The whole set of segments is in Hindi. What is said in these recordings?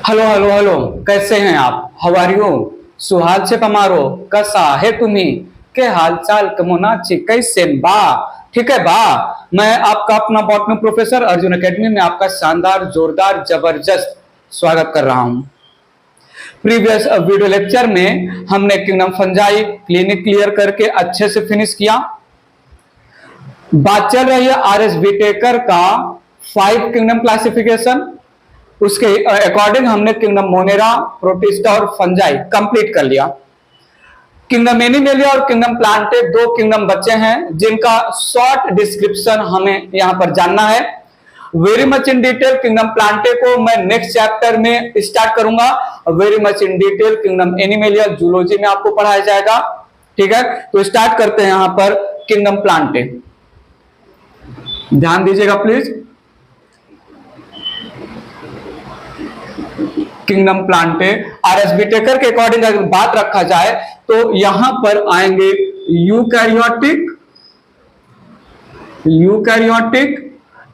हेलो हेलो हेलो, कैसे हैं आप? How are you? सुहाल से कमारो कसा है तुम्ही के हाल चाल कमोनाची कैसे बा? ठीक है बा। मैं आपका अपना बॉटनी प्रोफेसर अर्जुन एकेडमी में आपका शानदार जोरदार जबरदस्त स्वागत कर रहा हूं। प्रीवियस वीडियो लेक्चर में हमने किंगडम फंजाई क्लिनिक क्लियर करके अच्छे से फिनिश किया। बात चल रही है आरएस विटेकर का 5 किंगडम क्लासिफिकेशन। उसके अकॉर्डिंग हमने किंगडम मोनेरा, प्रोटिस्टा और फंजाई कंप्लीट कर लिया। किंगडम एनिमेलिया और किंगडम प्लांटे 2 किंगडम बचे हैं जिनका शॉर्ट डिस्क्रिप्शन हमें यहां पर जानना है। Very much in detail kingdom Plantae को मैं नेक्स्ट चैप्टर में स्टार्ट करूंगा। Very much in detail kingdom animalia zoology में आपको पढ़ाया जाएगा। ठीक है, तो स्टार्ट करते हैं यहां पर किंगडम प्लांटे। ध्यान दीजिएगा please. Kingdom plantae RS Whittaker के अकॉर्डिंग अगर बात रखा जाए तो यहां पर आएंगे यूकैरियोटिक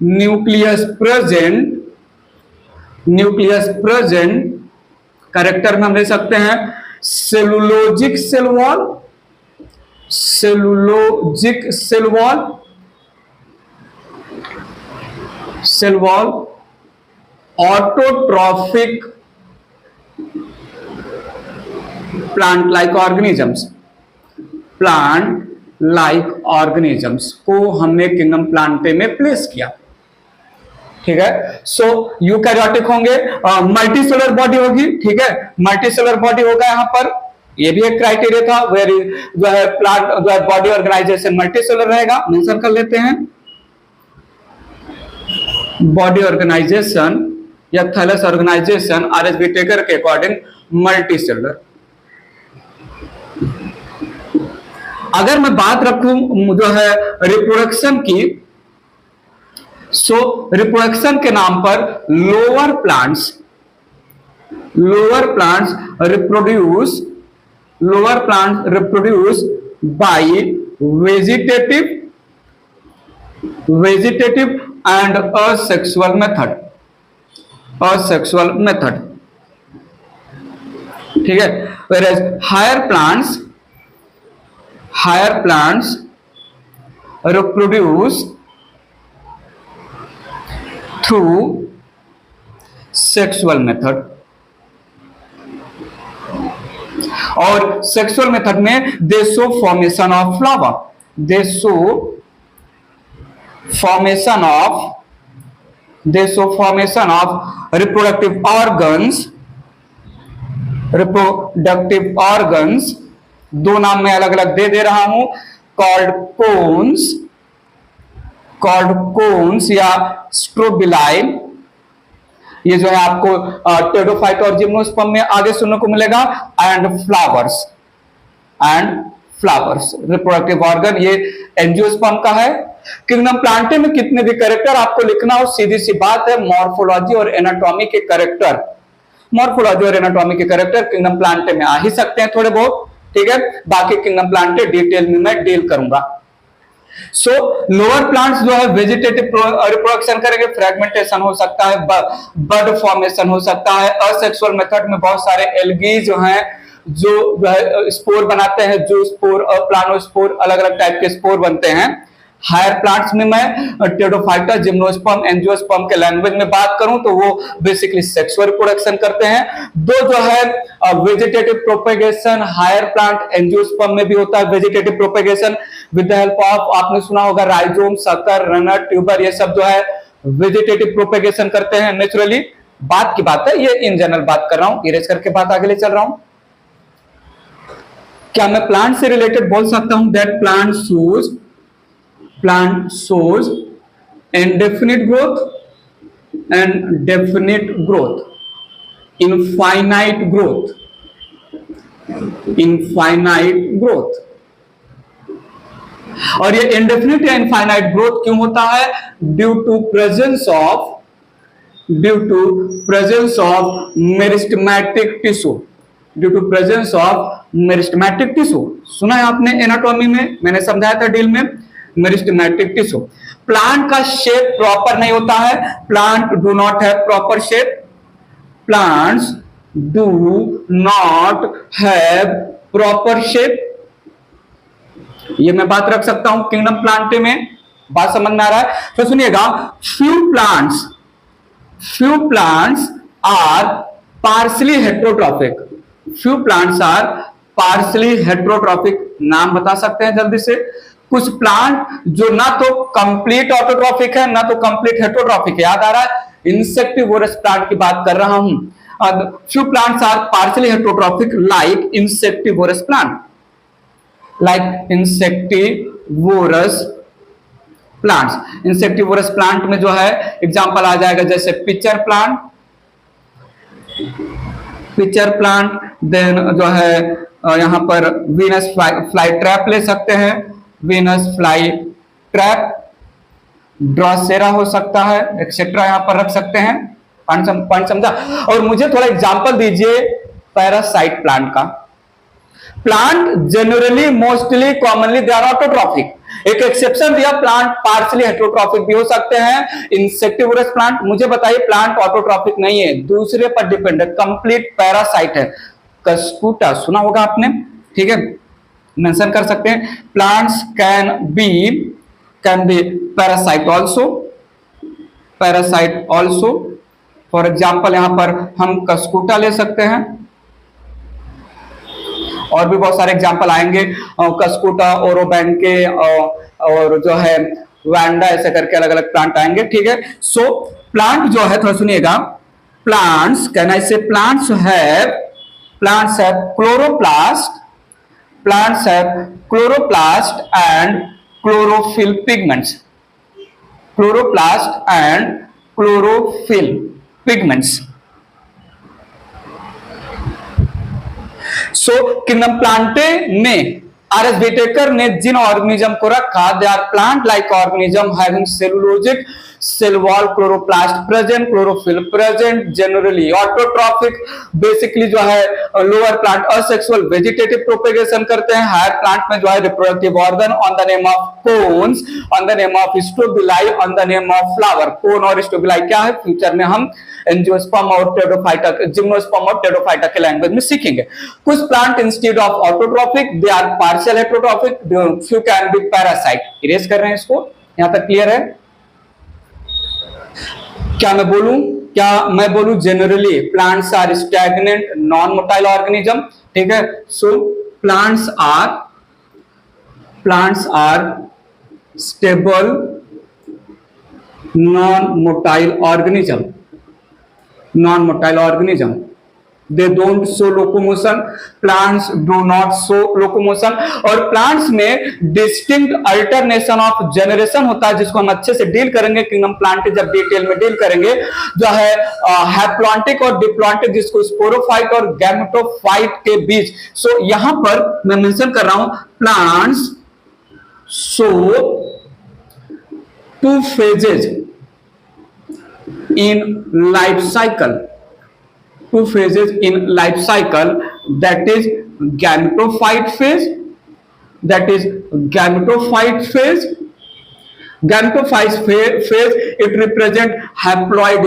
न्यूक्लियस प्रेजेंट कैरेक्टर में हम ले सकते हैं cellulosic cell wall, autotrophic plant like organisms को हमने किंगडम प्लांटे में प्लेस किया। ठीक है, सो यूकैरियोटिक होंगे, मल्टीसेलुलर बॉडी होगी। ठीक है, मल्टीसेलुलर बॉडी होगा यहां पर। ये भी एक क्राइटेरिया था, वेर जो है प्लांट जो है बॉडी ऑर्गेनाइजेशन मल्टीसेलुलर रहेगा। मेंशन कर लेते हैं बॉडी ऑर्गेनाइजेशन या थैलस ऑर्गेनाइजेशन आरएस विटेकर के अकॉर्डिंग मल्टीसेलुलर। अगर मैं बात रखूं जो है रिप्रोडक्शन की, सो रिप्रोडक्शन के नाम पर lower plants reproduce by vegetative and asexual method. ठीक है, whereas higher plants reproduce through sexual method। और सेक्सुअल मेथड में दे show formation of flower, they show formation of reproductive organs. 2 नाम में अलग अलग दे रहा हूं, कॉल्ड कोन्स या स्ट्रोबिलाई। ये जो है आपको टेरोफाइट और जिम्नोस्पर्म में आगे सुनने को मिलेगा। एंड फ्लावर्स रिप्रोडक्टिव ऑर्गन ये एंजियोस्पर्म का है। किंगडम प्लांटे में कितने भी कैरेक्टर आपको लिखना हो, सीधी सी बात है, मॉर्फोलॉजी और एनाटॉमी के कैरेक्टर किंगडम प्लांटे में आ ही सकते हैं थोड़े बहुत। ठीक है, बाकी किंगडम प्लांटे डिटेल में मैं डील करूंगा। सो लोअर प्लांट्स जो है वेजिटेटिव रिप्रोडक्शन करेंगे, फ्रेगमेंटेशन हो सकता है, बड फॉर्मेशन हो सकता है। असेक्सुअल मेथड में बहुत सारे एल्गी जो हैं जो स्पोर बनाते हैं, जो स्पोर और प्लानोस्पोर अलग अलग टाइप के स्पोर बनते हैं। हायर प्लांट्स में मैं टेरोफाइटा, जिम्नोस्पर्म, एंजियोस्पर्म के लैंग्वेज में बात करूं तो वो बेसिकली सेक्सुअल रिप्रोडक्शन करते हैं। दो जो है vegetative propagation higher plant angiosperm में भी होता है। Vegetative propagation with the help of, आपने सुना होगा राइजोम, सकर, रनर, ट्यूबर, ये सब जो है वेजिटेटिव प्रोपेगेशन करते हैं नेचुरली। बात की बात है, ये इन जनरल बात कर रहा हूं, इरेज करके बात आगे ले चल रहा हूं। क्या मैं प्लांट से रिलेटेड बोल सकता हूं that plant shows indefinite growth and definite growth, infinite growth। और ये इंडेफिनिट या इनफाइनाइट ग्रोथ क्यों होता है? Due to presence of meristematic tissue. सुना है आपने एनाटॉमी में, मैंने समझाया था डील में, मेरिस्टेमेटिक टिश्यू। प्लांट का शेप प्रॉपर नहीं होता है, plant do not have proper shape. Plants do not have proper shape. ये मैं बात रख सकता हूं किंगडम प्लांटे में, बात समझ में आ रहा है? तो सुनिएगा, few plants are partially heterotrophic। few plants are partially heterotrophic, नाम बता सकते हैं जल्दी से? कुछ प्लांट जो ना तो कंप्लीट ऑटोट्रॉफिक है ना तो कंप्लीट हेटरोट्रॉफिक है। याद आ रहा है? इंसेक्टिवोरस प्लांट की बात कर रहा हूं। few plants are partially heterotrophic like insectivorous plant, like insectivorous plants. Insectivorous plant में जो है एग्जांपल आ जाएगा जैसे पिचर प्लांट, देन जो है यहां पर वीनस फ्लाई ट्रैप ले सकते हैं, वीनस फ्लाई ट्रैप, ड्रॉसेरा हो सकता है, एक्सेट्रा यहां पर रख सकते हैं। पॉइंट समझा? और मुझे थोड़ा एग्जांपल दीजिए पैरासाइट प्लांट का। Plant generally mostly commonly they are autotrophic. एक एक्सेप्शन दिया, प्लांट पार्शियली हेटरोट्रॉफिक भी हो सकते हैं। इंसेक्टिवोरस प्लांट, मुझे बताइए प्लांट ऑटोट्रॉफिक नहीं है, दूसरे पर डिपेंड है, कंप्लीट पैरासाइट है। कस्कुटा सुना होगा आपने, ठीक है, मेंशन कर सकते हैं। Plants can be parasite also. For example यहां पर हम कस्कुटा ले सकते हैं, और भी बहुत सारे एग्जाम्पल आएंगे, कस्कुटा, ओरोबैंके और जो है वैंडा, ऐसे करके अलग अलग प्लांट आएंगे, ठीक है। सो प्लांट जो है, थोड़ा सुनिएगा, plants can I say plants have chloroplast and chlorophyll pigments. So kingdom plantae में आर.एस. व्हिटेकर ने जिन ऑर्गेनिज्म को रखा, they are plant like organism having cellulosic cell wall chloroplast present, chlorophyll present, generally autotrophic. Basically जो है lower plant asexual vegetative propagation करते हैं, हायर प्लांट में जो है reproductive organ on the name of cones, on the name of strobili, on the name of flower. Cone और स्टोबिलाई क्या है, फ्यूचर में हम एंजियोस्पर्म और टेरोफाइटा, जिम्नोस्पर्म और टेरोफाइटा के लैंग्वेज में सीखेंगे। कुछ plant instead of autotrophic they are partial heterotrophic, few can be parasite. Erase कर रहे हैं इसको, यहां तक क्लियर है? क्या मैं बोलूं generally plants are stagnant non motile organism, ठीक है। So plants are stable non motile organism. They don't show locomotion, plants do not show locomotion। और प्लांट्स में डिस्टिंक्ट अल्टरनेशन ऑफ जनरेशन होता है, जिसको हम अच्छे से डील करेंगे किंगडम प्लांट जब डिटेल में डील करेंगे, जो है हैप्लॉन्टिक और डिप्लॉन्टिक, जिसको स्पोरोफाइट और गैमेटोफाइट के बीच। सो यहां पर मैं मेंशन कर रहा हूं, plants show two phases in life cycle, that is gametophyte phase, it represent haploid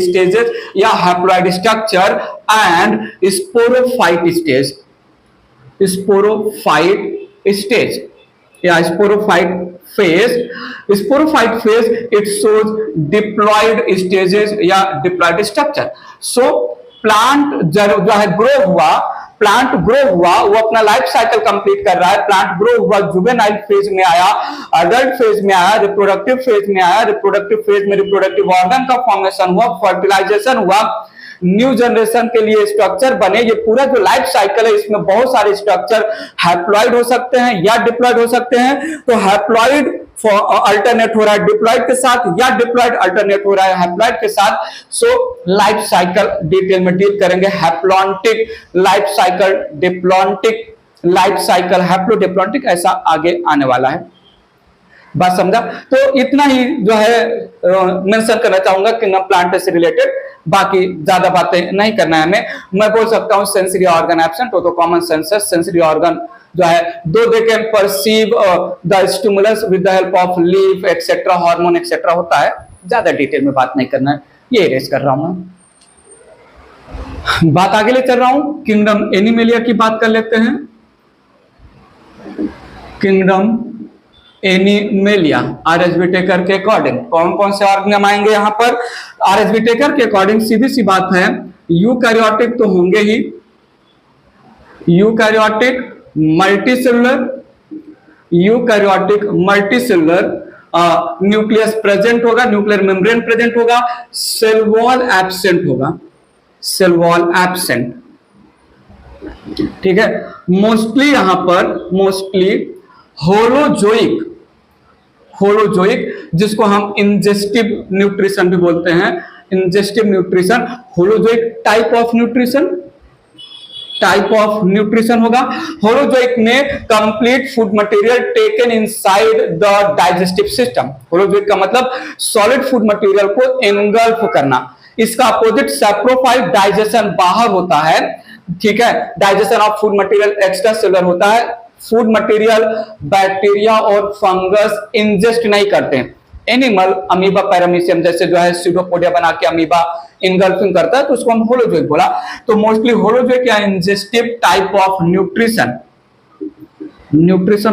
stages, या haploid structure and sporophyte stage, या sporophyte phase it shows diploid stages या diploid structure। सो प्लांट जो है ग्रो हुआ, वो अपना लाइफ साइकिल कंप्लीट कर रहा है। प्लांट ग्रो हुआ, जुवेनाइल फेज में आया, अडल्ट फेज में आया, रिप्रोडक्टिव फेज में आया, रिप्रोडक्टिव फेज में रिप्रोडक्टिव ऑर्गन का फॉर्मेशन हुआ, फर्टिलाइजेशन हुआ, न्यू जनरेशन के लिए स्ट्रक्चर बने। ये पूरा जो लाइफ साइकिल है, इसमें बहुत सारे स्ट्रक्चर हैप्लॉइड हो सकते हैं या डिप्लॉइड हो सकते हैं। तो हैप्लॉइड अल्टरनेट हो रहा है डिप्लॉइड के साथ, या डिप्लॉइड अल्टरनेट हो रहा है हैप्लॉइड के साथ। सो लाइफ साइकिल डिटेल में डील करेंगे, haplontic life cycle, diplontic life cycle, haplodiplontic, ऐसा आगे आने वाला है। बात समझा? तो इतना ही जो है मेंशन करना चाहूंगा किंगडम प्लांट से रिलेटेड, बाकी ज्यादा बातें नहीं करना है हमें। मैं बोल सकता हूं सेंसरी ऑर्गन एब्सेंट हो तो कॉमन सेंसस, सेंसरी ऑर्गन जो है दो they can perceive the stimulus with the help of leaf etcetera, hormone etcetera होता है, ज्यादा डिटेल में बात नहीं करना है, ये इरेज कर रहा हूं मैं। बात आगे ले चल रहा हूं, किंगडम एनिमेलिया की बात कर लेते हैं। किंगडम एनिमेलिया आरएसबी टेकर के अकॉर्डिंग कौन कौन से ऑर्गेनिज्म आएंगे यहाँ पर? आरएसबी टेकर के अकॉर्डिंग सीधी सी बात है, यूकैरियोटिक तो होंगे ही, यूकैरियोटिक मल्टीसेलुलर न्यूक्लियस प्रेजेंट होगा, न्यूक्लियर मेम्ब्रेन प्रेजेंट होगा, सेल वॉल एब्सेंट होगा, सेल वॉल एब्सेंट। ठीक है, मोस्टली यहां पर होलोजोइक जिसको हम इंजेस्टिव न्यूट्रिशन भी बोलते हैं, ingestive nutrition, holozoic type of nutrition होगा। होलोजोइक में complete food material taken inside the digestive system. Holozoic का मतलब सॉलिड फूड मटेरियल को एनगल्फ करना। इसका अपोजिट सैप्रोफाइल, डाइजेशन बाहर होता है, ठीक है, digestion of food material extra cellular होता है। फूड मटेरियल बैक्टीरिया और फंगस इंजेस्ट नहीं करते हैं। एनिमल अमीबा पैरामीशियम जैसे जो है सीडोपोडिया बना के अमीबा इनगल्फिंग करता है, तो उसको हम होलोजोइक बोला। तो मोस्टली होलोजोइक या इंजेस्टिव टाइप ऑफ न्यूट्रिशन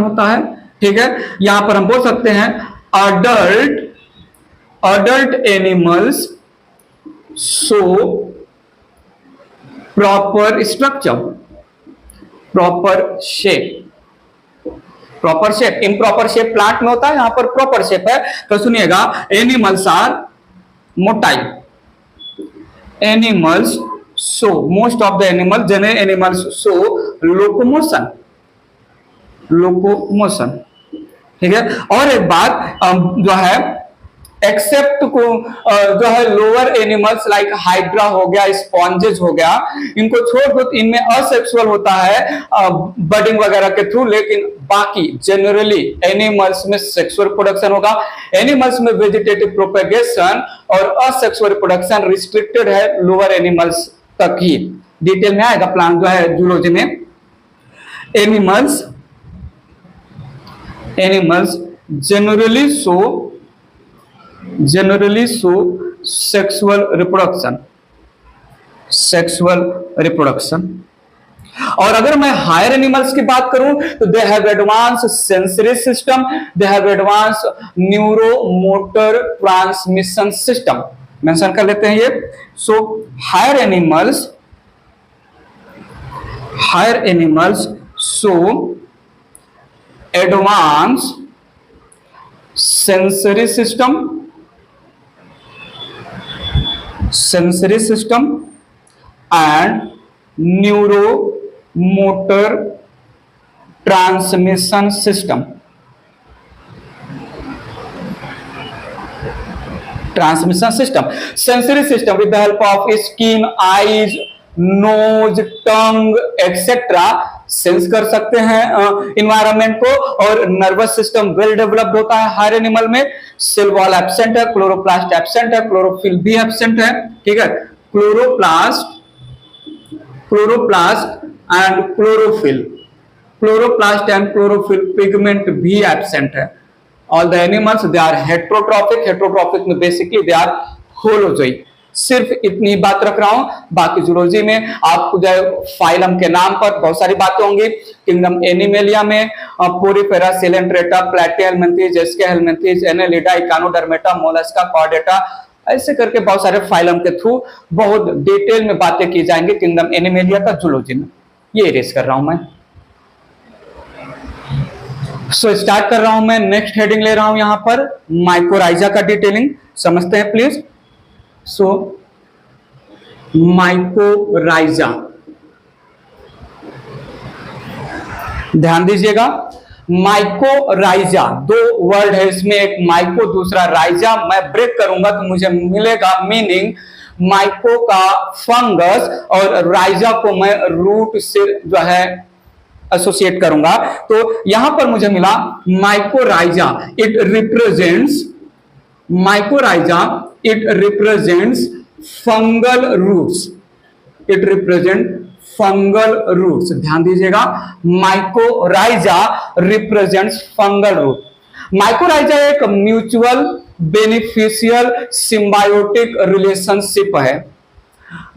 होता है। ठीक है, यहां पर हम बोल सकते हैं adult animals show proper structure, proper shape. Improper shape plant में होता है, यहां पर प्रॉपर शेप है। तो सुनिएगा, animals are motile, animals show, most of the animal general animals show locomotion. ठीक है, और एक बात जो है एक्सेप्ट को जो है लोअर एनिमल्स लाइक हाइड्रा हो गया, स्पॉन्जेस हो गया, इनको छोड़ दो, इनमें असेक्सुअल होता है बडिंग वगैरह के थ्रू, लेकिन बाकी जनरली एनिमल्स में सेक्सुअल रिप्रोडक्शन होगा। एनिमल्स में वेजिटेटिव प्रोपेगेशन और असेक्सुअल रिप्रोडक्शन रिस्ट्रिक्टेड है लोअर एनिमल्स तक ही। डिटेल में आएगा प्लांट जो है जूलॉजी में। Animals generally show sexual reproduction। और अगर मैं हायर एनिमल्स की बात करूं तो they have advance sensory system, they have advance neuromotor transmission system, mention कर लेते हैं ये। So higher animals show advance sensory system and neuromotor transmission system। sensory system with the help of skin, eyes, nose, tongue etc sense कर सकते हैं इन्वायरमेंट को। और नर्वस सिस्टम वेल डेवलप्ड होता है हायर एनिमल में। सेल वॉल एब्सेंट है, क्लोरोप्लास्ट एब्सेंट है, क्लोरोफिल भी एब्सेंट है। ठीक है, क्लोरोप्लास्ट एंड क्लोरोफिल पिगमेंट भी एब्सेंट है। All the animals they are heterotrophic में बेसिकली दे आर होलोजोइक। सिर्फ इतनी बात रख रहा हूं, बाकी जूलॉजी में आपको जो फाइलम के नाम पर बहुत सारी बातें होंगी। किंगडम एनिमेलिया में Porifera, Coelenterata, Platyhelminthes, Aschelminthes, Annelida, Echinodermata, Mollusca, Chordata, ऐसे करके बहुत सारे फाइलम के थ्रू बहुत डिटेल में बातें की जाएंगी किंगडम एनिमेलिया का जूलॉजी में। ये इरेज कर रहा हूं मैं। सो स्टार्ट कर रहा हूं मैं, नेक्स्ट हेडिंग ले रहा हूं यहां पर माइकोराइजा का डिटेलिंग समझते हैं प्लीज। सो माइकोराइजा, ध्यान दीजिएगा, माइकोराइजा दो वर्ड है इसमें, एक माइको दूसरा राइजा। मैं ब्रेक करूंगा तो मुझे मिलेगा मीनिंग माइको का फंगस और राइजा को मैं रूट से जो है एसोसिएट करूंगा। तो यहां पर मुझे मिला mycorrhiza, it represents fungal roots। ध्यान दीजिएगा, mycorrhiza represents fungal root. Mycorrhiza एक म्यूचुअल बेनिफिशियल सिम्बायोटिक रिलेशनशिप है।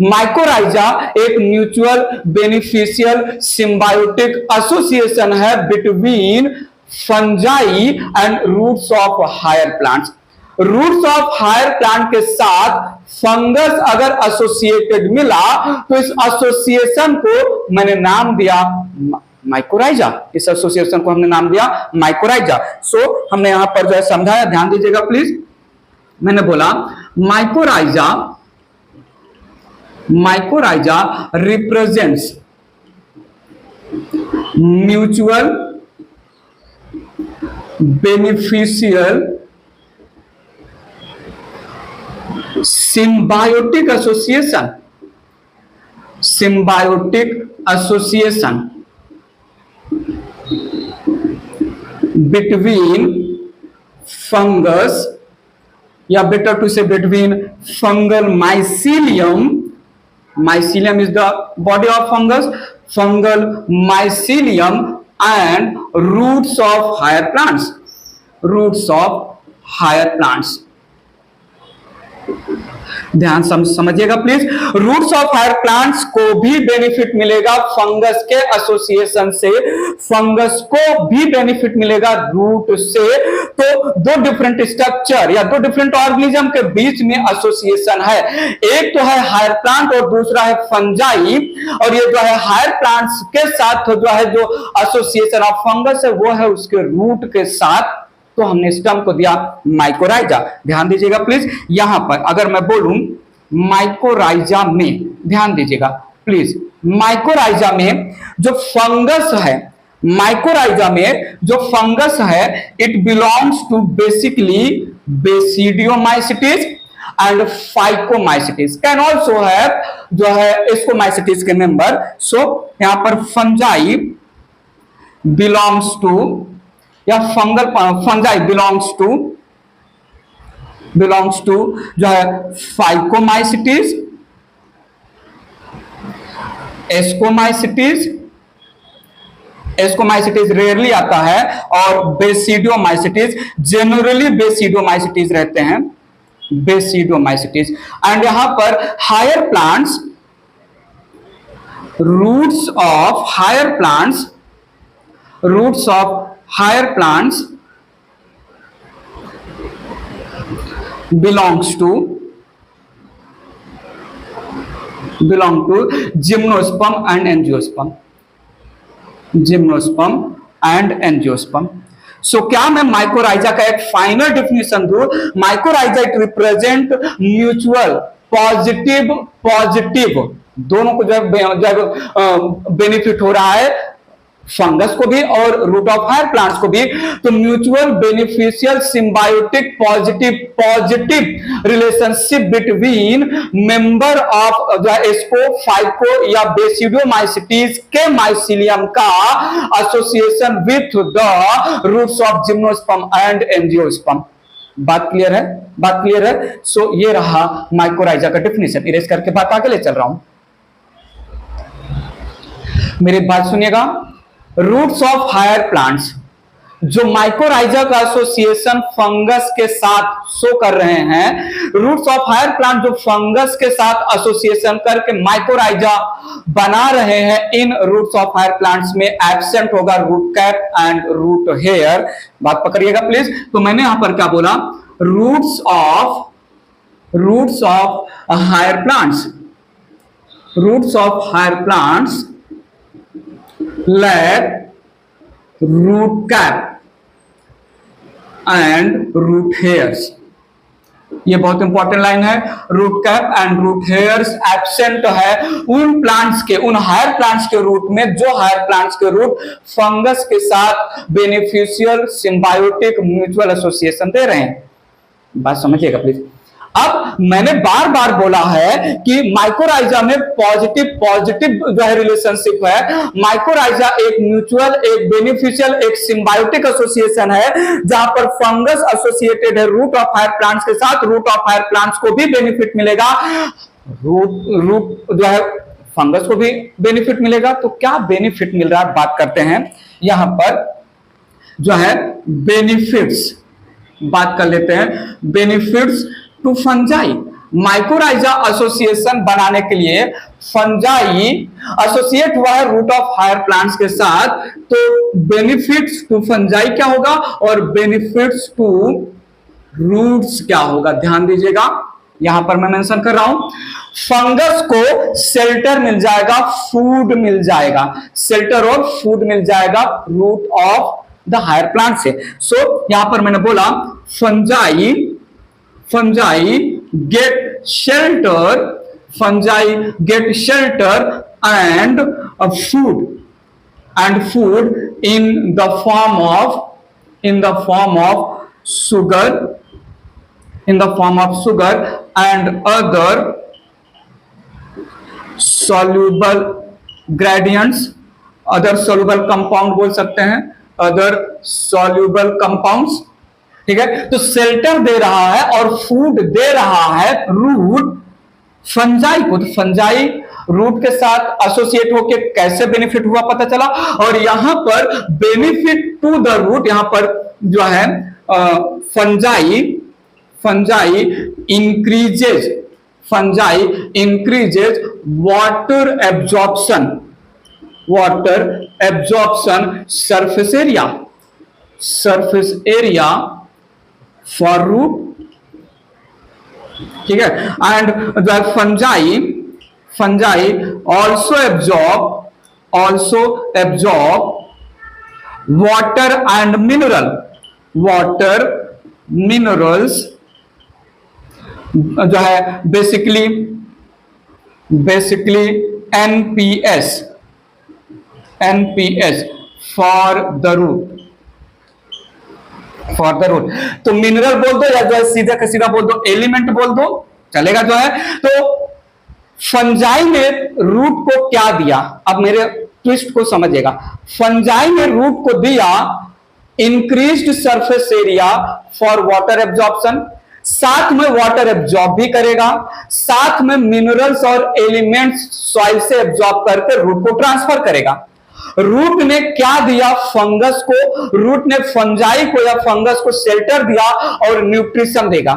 माइकोराइजा एक म्यूचुअल बेनिफिशियल सिम्बायोटिक एसोसिएशन है between fungi and roots of higher plants. Roots of higher plant के साथ फंगस अगर एसोसिएटेड मिला तो इस एसोसिएशन को मैंने नाम दिया माइकोराइजा। इस एसोसिएशन को हमने नाम दिया माइकोराइजा। सो हमने यहां पर जो है समझाया, ध्यान दीजिएगा प्लीज। मैंने बोला mycorrhiza represents mutual beneficial symbiotic association between fungus, या better to say between fungal mycelium is the body of fungus, fungal mycelium and roots of higher plants। ध्यान समझिएगा please. Roots of higher plants को भी बेनिफिट मिलेगा फंगस के एसोसिएशन से, फंगस को भी बेनिफिट मिलेगा रूट से। तो दो डिफरेंट स्ट्रक्चर या दो डिफरेंट ऑर्गेनिज्म के बीच में एसोसिएशन है। एक तो है हायर प्लांट और दूसरा है फंजाई। और ये जो है हायर प्लांट्स के साथ जो है जो एसोसिएशन ऑफ फंगस है वो है उसके रूट के साथ। तो हमने इस टर्म को दिया माइकोराइजा। ध्यान दीजिएगा प्लीज। यहां पर अगर मैं बोलूं माइकोराइजा में, ध्यान दीजिएगा प्लीज, माइकोराइजा में जो फंगस है, माइकोराइजा में जो फंगस है it belongs to basically basidiomycetes and phycomycetes, can also have जो है एस्कोमाइसिटिस के मेंबर। सो यहां पर फंजाई बिलोंग्स टू या फंजाई बिलोंग्स टू जो है फाइकोमाइसिटिस, एस्कोमाइसिटिस रेयरली आता है, और बेसिडियोमाइसिटिस, जनरली बेसिडियोमाइसिटिस रहते हैं, बेसिडियोमाइसिटिस। एंड यहां पर higher plants, roots of higher plants belong to gymnosperm and angiosperm। सो क्या मैं माइकोराइजा का एक फाइनल डेफिनेशन दूं? Mycorrhiza it represent mutual positive दोनों को जब बेनिफिट हो रहा है, फंगस को भी और रूट ऑफ हायर प्लांट्स को भी। तो mutual beneficial symbiotic positive relationship between member of asco, phyco या बेसिडियोमाइसिटिस के माइसिलियम का association with the roots of gymnosperm and angiosperm. बात क्लियर है। सो ये रहा माइकोराइजा का डेफिनेशन। इरेज करके बात आगे ले चल रहा हूं, मेरी बात सुनिएगा। रूट्स ऑफ हायर प्लांट्स, जो माइकोराइजा का एसोसिएशन फंगस के साथ शो कर रहे हैं, रूट्स ऑफ हायर प्लांट जो फंगस के साथ एसोसिएशन करके माइकोराइजा बना रहे हैं, इन रूट्स ऑफ हायर प्लांट्स में एब्सेंट होगा root cap and root hair. बात पकड़िएगा प्लीज। तो मैंने यहां पर क्या बोला? Roots of higher plants lack root cap and root hairs। ये बहुत इंपॉर्टेंट लाइन है। Root cap and root hairs absent है उन प्लांट्स के, उन हायर प्लांट्स के रूट में जो हायर प्लांट्स के रूट फंगस के साथ बेनिफिशियल सिम्बायोटिक म्यूचुअल एसोसिएशन दे रहे हैं। बात समझिएगा प्लीज। अब मैंने बार बार बोला है कि माइकोराइजा में पॉजिटिव जो है रिलेशनशिप है। माइकोराइजा एक म्यूचुअल, एक बेनिफिशियल, एक सिम्बायोटिक एसोसिएशन है जहां पर फंगस एसोसिएटेड है रूट ऑफ हायर प्लांट्स के साथ। रूट ऑफ हायर प्लांट्स को भी बेनिफिट मिलेगा, रूट जो है फंगस को भी बेनिफिट मिलेगा। तो क्या बेनिफिट मिल रहा है बात करते हैं। यहां पर जो है बेनिफिट्स बात कर लेते हैं benefits to fungi. Mycorrhiza association बनाने के लिए फंजाई एसोसिएट हुआ है रूट ऑफ हायर प्लांट्स के साथ, तो बेनिफिट्स टू फंजाई क्या होगा और बेनिफिट्स टू रूट्स क्या होगा, ध्यान दीजिएगा, यहां पर मैं मेंशन कर रहा हूं। फंगस को शेल्टर मिल जाएगा, फूड मिल जाएगा, शेल्टर और फूड मिल जाएगा root of the higher plant से। सो यहां पर मैंने बोला fungi get shelter, fungi get shelter and food in the form of sugar and other soluble gradients, other soluble compound बोल सकते हैं, other soluble compounds, ठीक है। तो शेल्टर दे रहा है और फूड दे रहा है रूट फंजाई को। तो फंजाई रूट के साथ एसोसिएट होके कैसे बेनिफिट हुआ पता चला, और यहां पर बेनिफिट टू द रूट, यहां पर जो है fungi increases water absorption surface area for root, ठीक है। And the fungi also absorb water and minerals जो है basically NPS for the root. तो मिनरल बोल दो या जो है सीधा का सीधा बोल दो एलिमेंट बोल दो, चलेगा जो है। तो फंजाई ने रूट को क्या दिया, अब मेरे ट्विस्ट को समझिएगा। फंजाई ने रूट को दिया increased surface area for water absorption, साथ में वाटर एब्जॉर्ब भी करेगा, साथ में मिनरल्स और एलिमेंट्स सॉइल से एब्जॉर्ब करके रूट को ट्रांसफर करेगा। रूट ने क्या दिया फंगस को, रूट ने फंजाई को या फंगस को शेल्टर दिया और न्यूट्रिशन देगा।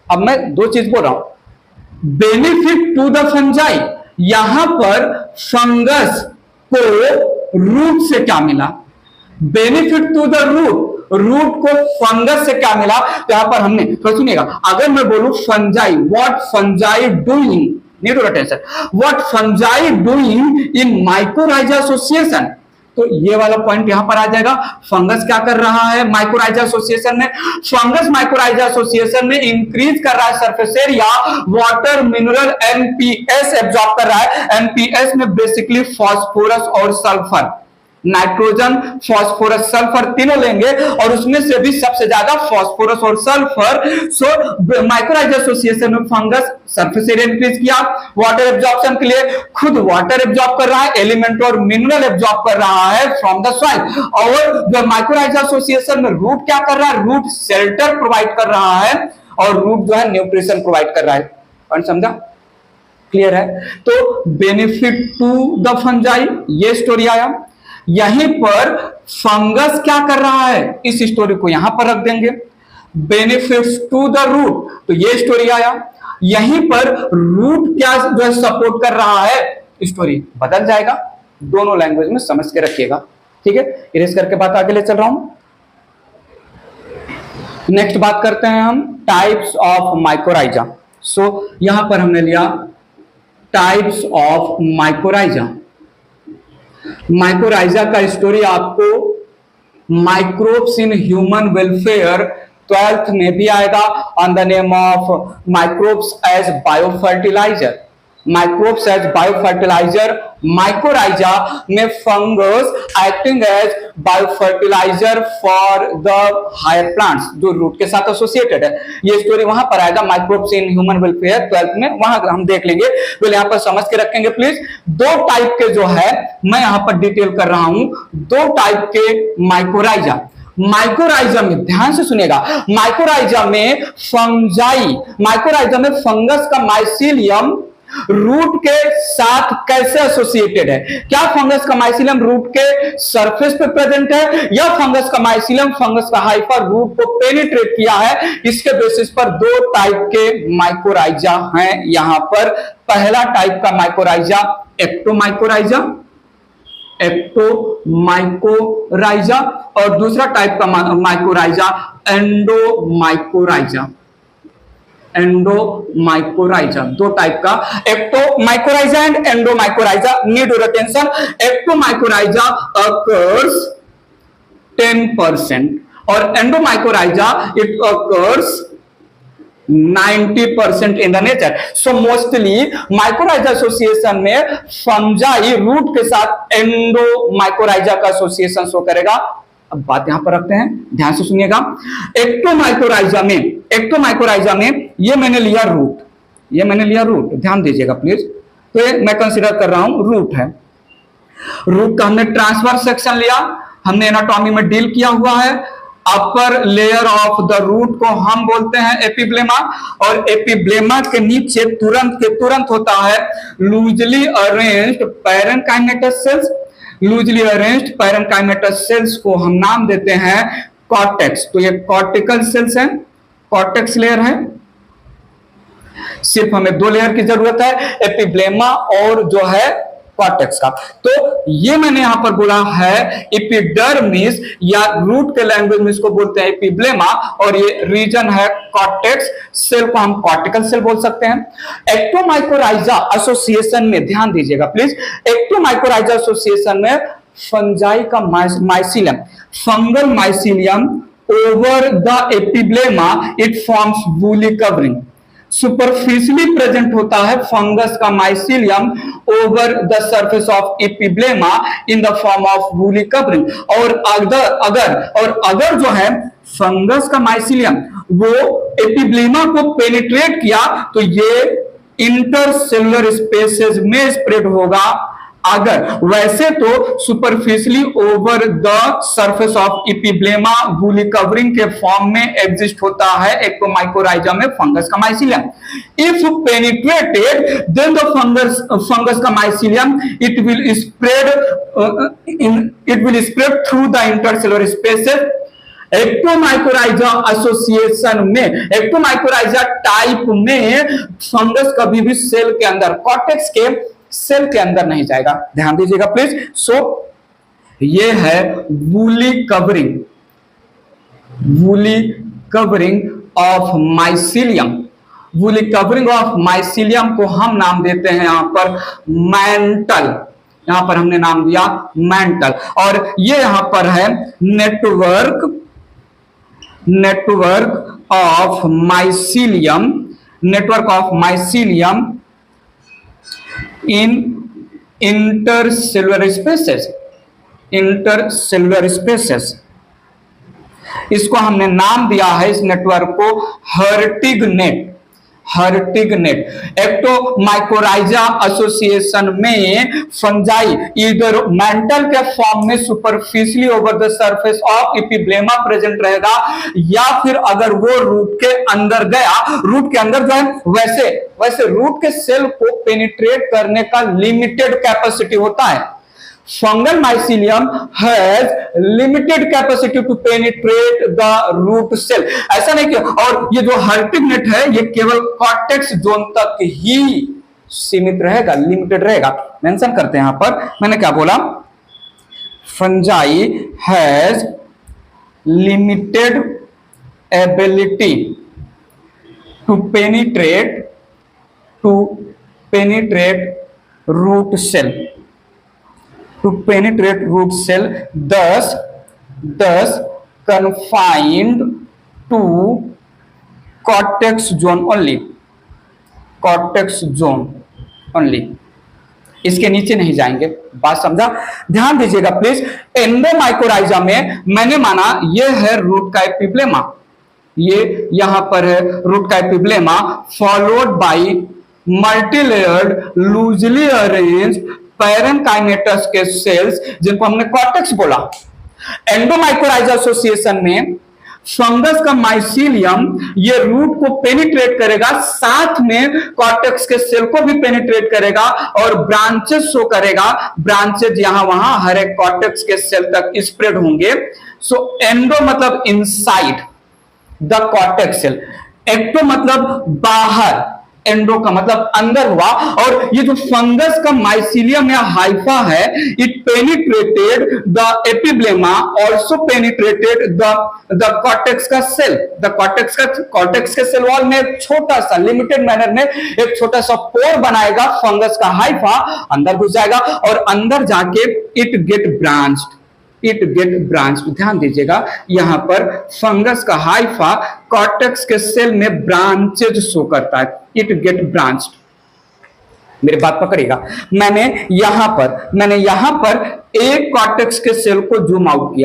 अब मैं दो चीज बोल रहा हूं, बेनिफिट टू द फंजाई, यहां पर फंगस को रूट से क्या मिला, बेनिफिट टू द रूट को फंगस से क्या मिला। तो यहां पर हमने तो सुनिएगा, अगर मैं बोलूं fungi, what fungi doing, need to attention, what fungi doing in mycorrhiza association, तो ये वाला पॉइंट यहां पर आ जाएगा। फंगस क्या कर रहा है माइकोराइजा एसोसिएशन में, फंगस माइकोराइजा एसोसिएशन में इंक्रीज कर रहा है surface area, water mineral NPS absorb कर रहा है। एनपीएस में बेसिकली फास्फोरस और सल्फर, नाइट्रोजन फास्फोरस सल्फर तीनों लेंगे और उसमें से भी सबसे ज्यादा फास्फोरस और सल्फर। सो माइकोराइजा एसोसिएशन में फंगस सरफेस एरिया इंक्रीज किया, वाटर एब्जॉर्प्शन के लिए खुद वाटर एब्जॉर्ब कर रहा है, एलिमेंट और मिनरल एब्जॉर्ब कर रहा है फ्रॉम द सॉइल। और जो माइकोराइजा एसोसिएशन में रूट क्या कर रहा है, रूट शेल्टर प्रोवाइड कर रहा है और रूट जो है न्यूट्रिशन प्रोवाइड कर रहा है। पॉइंट समझा, क्लियर है। तो बेनिफिट टू द फंजाई, ये स्टोरी आया। यहीं पर फंगस क्या कर रहा है, इस स्टोरी को यहां पर रख देंगे। बेनिफिट्स टू द रूट, तो ये स्टोरी आया। यहीं पर रूट क्या जो है सपोर्ट कर रहा है, स्टोरी बदल जाएगा। दोनों लैंग्वेज में समझ के रखिएगा, ठीक है। इरेज करके बात आगे ले चल रहा हूं। नेक्स्ट बात करते हैं हम टाइप्स ऑफ माइकोराइजा। सो यहां पर हमने लिया टाइप्स ऑफ माइकोराइजा। माइकोराइजा का स्टोरी आपको microbes in human welfare 12th में भी आएगा on the name of microbes as biofertilizer. Microbes as biofertilizer, mycorrhiza में fungus acting as biofertilizer for the higher plants, जो रूट के साथ एसोसिएटेड है। ये स्टोरी वहां पर आएगा microbes in human welfare 12th में, वहां हम देख लेंगे। तो यहां पर समझ के रखेंगे प्लीज। दो टाइप के जो है मैं यहां पर डिटेल कर रहा हूं, दो टाइप के माइकोराइजा। माइकोराइजा में ध्यान से सुनिएगा, माइकोराइजा में फंजाई, माइकोराइजा में फंगस का माइसीलियम रूट के साथ कैसे एसोसिएटेड है, क्या फंगस का माइसिलियम रूट के सरफेस पे प्रेजेंट है या फंगस का माइसिलियम फंगस का हाइफा रूट को पेनिट्रेट किया है, इसके बेसिस पर दो टाइप के माइकोराइजा हैं यहां पर। पहला टाइप का माइकोराइजा एक्टोमाइकोराइजा, एक्टोमाइकोराइजा, और दूसरा टाइप का माइकोराइजा एंडोमाइकोराइजा, एंडोमाइकोराइजा। दो टाइप का ectomycorrhiza and endomycorrhiza. Need your attention, ectomycorrhiza occurs 10% और endomycorrhiza it occurs 90% in the nature. So mostly mycorrhiza association में फंजाई रूट के साथ एंडोमाइकोराइजा का एसोसिएशन शो करेगा। अब बात यहां पर रखते हैं, ध्यान से सुनिएगा। एक्टोमाइकोराइजा में ये मैंने लिया रूट, ये मैंने लिया रूट, ध्यान दीजिएगा प्लीज। तो ये मैं कंसीडर कर रहा हूं रूट है। रूट का हमने ट्रांसवर्स सेक्शन लिया, हमने एनाटॉमी में डील किया हुआ है। Upper layer of the root को हम बोलते हैं एपिब्लेमा, और एपिब्लेमा के नीचे तुरंत के तुरंत होता है loosely arranged parenchymatous cells. Loosely arranged parenchymatous cells को हम नाम देते हैं कॉर्टेक्स। तो ये कॉर्टिकल सेल्स हैं, कॉर्टेक्स लेयर है। सिर्फ हमें दो लेयर की जरूरत है, एपिब्लेमा और जो है कॉर्टेक्स का। तो ये मैंने यहां पर बोला है एपिडर्मिस, या रूट के लैंग्वेज में इसको बोलते हैं एपिब्लेमा, और ये रीजन है कॉर्टेक्स। सेल को हम कॉर्टिकल सेल बोल सकते हैं। एक्टोमाइकोराइजा एसोसिएशन में ध्यान दीजिएगा प्लीज, एक्टोमाइकोराइजा एसोसिएशन में फंजाई का mycelium, fungal mycelium over the epiblema it forms woolly covering. Superficially present होता है फंगस का mycelium over the surface of epiblema in the form of woolly covering. और अगर जो है फंगस का माइसिलियम वो एपिब्लेमा को पेनिट्रेट किया तो ये इंटरसेलुलर स्पेसेस में स्प्रेड होगा। अगर वैसे तो superficially over the surface of epiblema woolly covering के फॉर्म में एग्जिस्ट होता है एक्टोमाइकोराइजा में फंगस का mycelium. If penetrated then the fungus का mycelium it will spread through the intercellular spaces. Ectomycorrhiza association में, एक्टोमाइकोराइजा टाइप में फंगस कभी भी सेल के अंदर, कॉर्टेक्स के सेल के अंदर नहीं जाएगा। ध्यान दीजिएगा प्लीज। सो ये है woolly covering, woolly covering of mycelium. Woolly covering of mycelium को हम नाम देते हैं यहां पर मैंटल, यहां पर हमने नाम दिया मैंटल। और ये यहां पर है network of mycelium, network of mycelium in intercellular spaces, intercellular spaces. इसको हमने नाम दिया है इस नेटवर्क को हर्टिग नेट, हर्टिग नेट। एक्टोमाइकोराइजा एसोसिएशन में फंजाई इधर मेंटल के फॉर्म में superficially over the surface of epiblema present रहेगा, या फिर अगर वो रूट के अंदर गया, रूट के अंदर जो है वैसे रूट के सेल को पेनिट्रेट करने का लिमिटेड कैपेसिटी होता है। Fungal mycelium has limited capacity to penetrate the root cell. ऐसा नहीं कि, और ये जो हर्टिग नेट है ये केवल कॉर्टेक्स जोन तक ही सीमित रहेगा, लिमिटेड रहेगा। मेंशन करते हैं यहां पर, मैंने क्या बोला, fungi has limited ability to penetrate root cell, to penetrate root cell, thus confined to cortex zone only, cortex zone only, इसके नीचे नहीं जाएंगे। बात समझा? ध्यान दीजिएगा प्लीज। एंडोमाइकोराइजा में मैंने माना ये है रूट का एपिब्लेमा, ये यहां पर है रूट का epiblema, followed by multilayered loosely arranged parenchymatous के सेल्स जिनको हमने कॉर्टेक्स बोला। एंडोमाइकोराइजा एसोसिएशन में फंगस का माइसीलियम ये रूट को पेनिट्रेट करेगा, साथ में कॉर्टेक्स के सेल को भी पेनिट्रेट करेगा और ब्रांचेस शो करेगा। ब्रांचेस यहां वहां हर एक कॉर्टेक्स के सेल तक स्प्रेड होंगे। सो एंडो मतलब inside the cortex cell, ecto मतलब बाहर, एंडो का मतलब अंदर हुआ। और ये जो फंगस का माइसीलियम या हाइफा है, it penetrated the epiblema, also penetrated the cortex का सेल। द कॉर्टेक्स के सेल वॉल में एक छोटा सा लिमिटेड मैनर में एक छोटा सा पोर बनाएगा, फंगस का हाइफा अंदर घुस जाएगा और अंदर जाके इट गेट ब्रांच्ड। ध्यान दीजिएगा, यहां पर फंगस का हाइफा कॉर्टेक्स के सेल में ब्रांचेज शो करता है, इट गेट ब्रांच्ड। मेरी बात पकड़िएगा, मैंने यहां पर एक कॉर्टेक्स के सेल को जूम आउट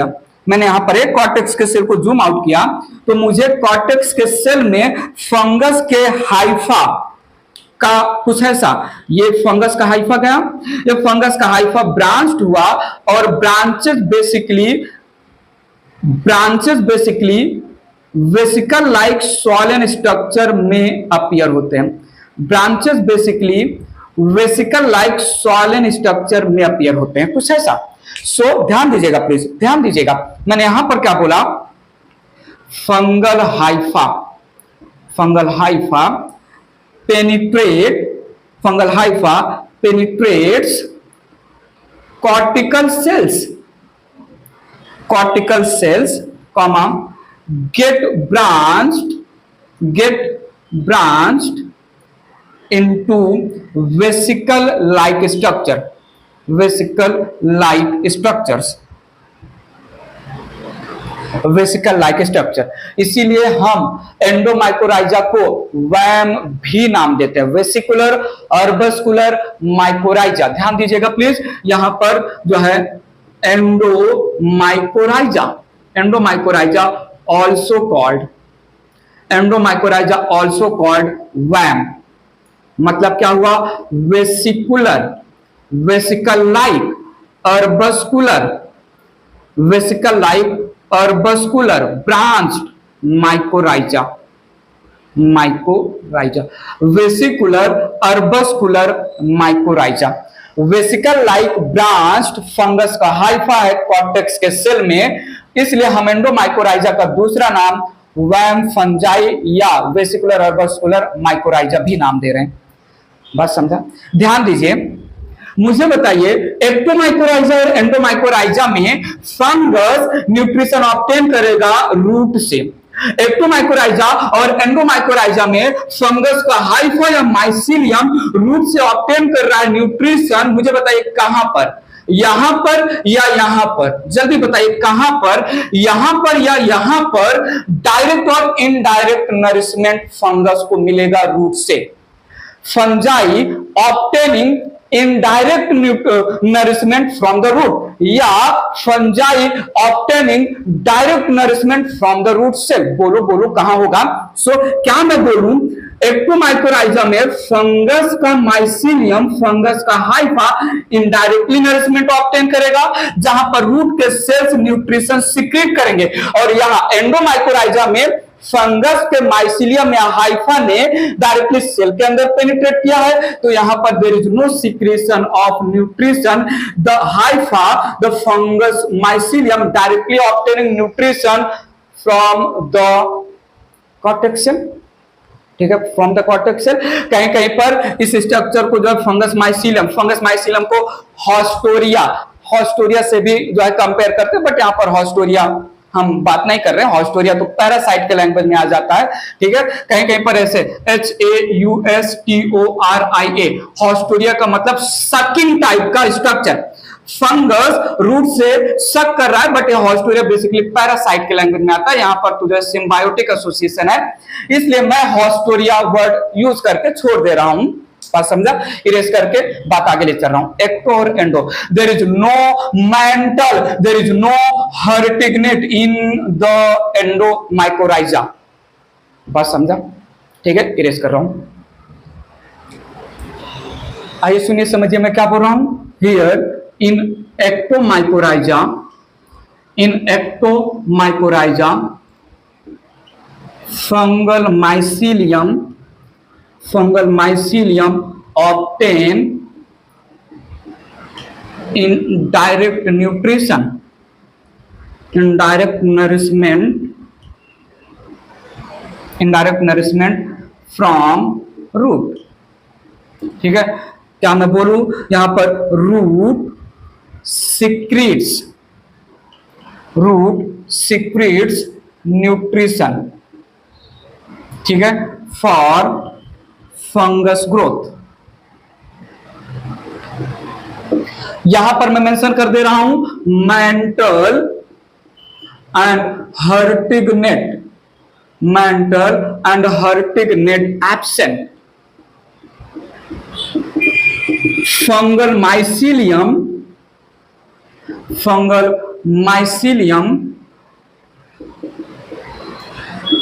किया, तो मुझे कॉर्टेक्स के सेल में फंगस के हाइफा का कुछ ऐसा, ये फंगस का हाइफा गया, ये फंगस का हाइफा ब्रांच्ड हुआ और branches basically vesicle like swollen structure में अपीयर होते हैं। Branches basically vesicle like swollen structure में अपीयर होते हैं, कुछ ऐसा। सो ध्यान दीजिएगा, प्लीज ध्यान दीजिएगा, मैंने यहां पर क्या बोला, fungal Haifa penetrates cortical cells, comma, get branched into vesicle-like structure। इसीलिए हम एंडोमाइकोराइजा को वैम भी नाम देते हैं, वेसिकुलर अर्बस्कुलर माइकोराइजा। ध्यान दीजिएगा प्लीज, यहां पर जो है एंडोमाइकोराइजा ऑल्सो कॉल्ड वैम। मतलब क्या हुआ, vesicle like arbuscular branched mycorrhiza, vesicular arbuscular mycorrhiza. Vesicle like branched fungus का हाइफा है कॉर्टेक्स के सेल में, इसलिए हम एंडोमाइकोराइजा का दूसरा नाम वैम फंजाई या वेसिकुलर अर्बस्कुलर माइकोराइजा भी नाम दे रहे हैं। बात समझा? ध्यान दीजिए, मुझे बताइए एक्टोमाइकोराइजा और एंडोमाइकोराइजा में फंगस न्यूट्रिशन ऑब्टेन करेगा रूट से। एक्टोमाइकोराइजा और एंडोमाइकोराइजा में फंगस का हाइफा या माइसीलियम रूट से ऑब्टेन कर रहा है न्यूट्रिशन। मुझे बताइए कहां पर, यहां पर या यहां पर, जल्दी बताइए कहां पर, यहां पर या यहां पर। डायरेक्ट और इनडायरेक्ट नरिशमेंट फंगस को मिलेगा रूट से। Fungi obtaining indirect nourishment from the root या fungi obtaining direct nourishment from the root cell। बोलो कहां होगा? सो क्या मैं बोलूं, एक्टोमाइकोराइजा में फंगस का माइसीलियम, फंगस का हाइफा इनडायरेक्टली नरिशमेंट ऑब्टेन करेगा, जहां पर रूट के सेल्स न्यूट्रिशन सीक्रेट करेंगे। और यहां एंडोमाइकोराइजा में फंगस के माइसीलियम या हाइफा ने डायरेक्टली सेल के अंदर पेनिट्रेट किया है, तो यहां पर there is no secretion of nutrition. The hypha, the fungus mycelium directly obtaining nutrition from the cortex cell, ठीक है, फ्रॉम द कॉर्टेक्स सेल। कहीं कहीं पर इस स्ट्रक्चर को जो है फंगस माइसीलियम को हॉस्टोरिया से भी जो है कंपेयर करते हैं, बट यहां पर हॉस्टोरिया हम बात नहीं कर रहे हैं, हॉस्टोरिया तो पैरासाइट के लैंग्वेज में आ जाता है, ठीक है। कहीं कहीं पर ऐसे HAUSTORIA, हॉस्टोरिया का मतलब सकिंग टाइप का स्ट्रक्चर। फंगस रूट से सक कर रहा है, बट ये हॉस्टोरिया बेसिकली पैरासाइट के लैंग्वेज में आता है। यहां पर तो जो सिम्बायोटिक एसोसिएशन है, इसलिए मैं हॉस्टोरिया वर्ड यूज करके छोड़ दे रहा हूं। बात समझा? इरेज करके बात आगे ले चल रहा हूं। एक्टो और endo, there is no mantle, there is no Hartig net in the endomycorrhiza. बात समझा? ठीक है, इरेज कर रहा हूं। आइए सुनिए, समझिए मैं क्या बोल रहा हूं। Here in एक्टोमाइकोराइजा fungal mycelium obtain indirect nourishment from root। ठीक है, क्या मैं बोलूं यहां पर रूट secretes न्यूट्रिशन, ठीक है, फॉर फंगस ग्रोथ। यहां पर मैं मेंशन कर दे रहा हूं mantle and Hartig net absent. Fungal mycelium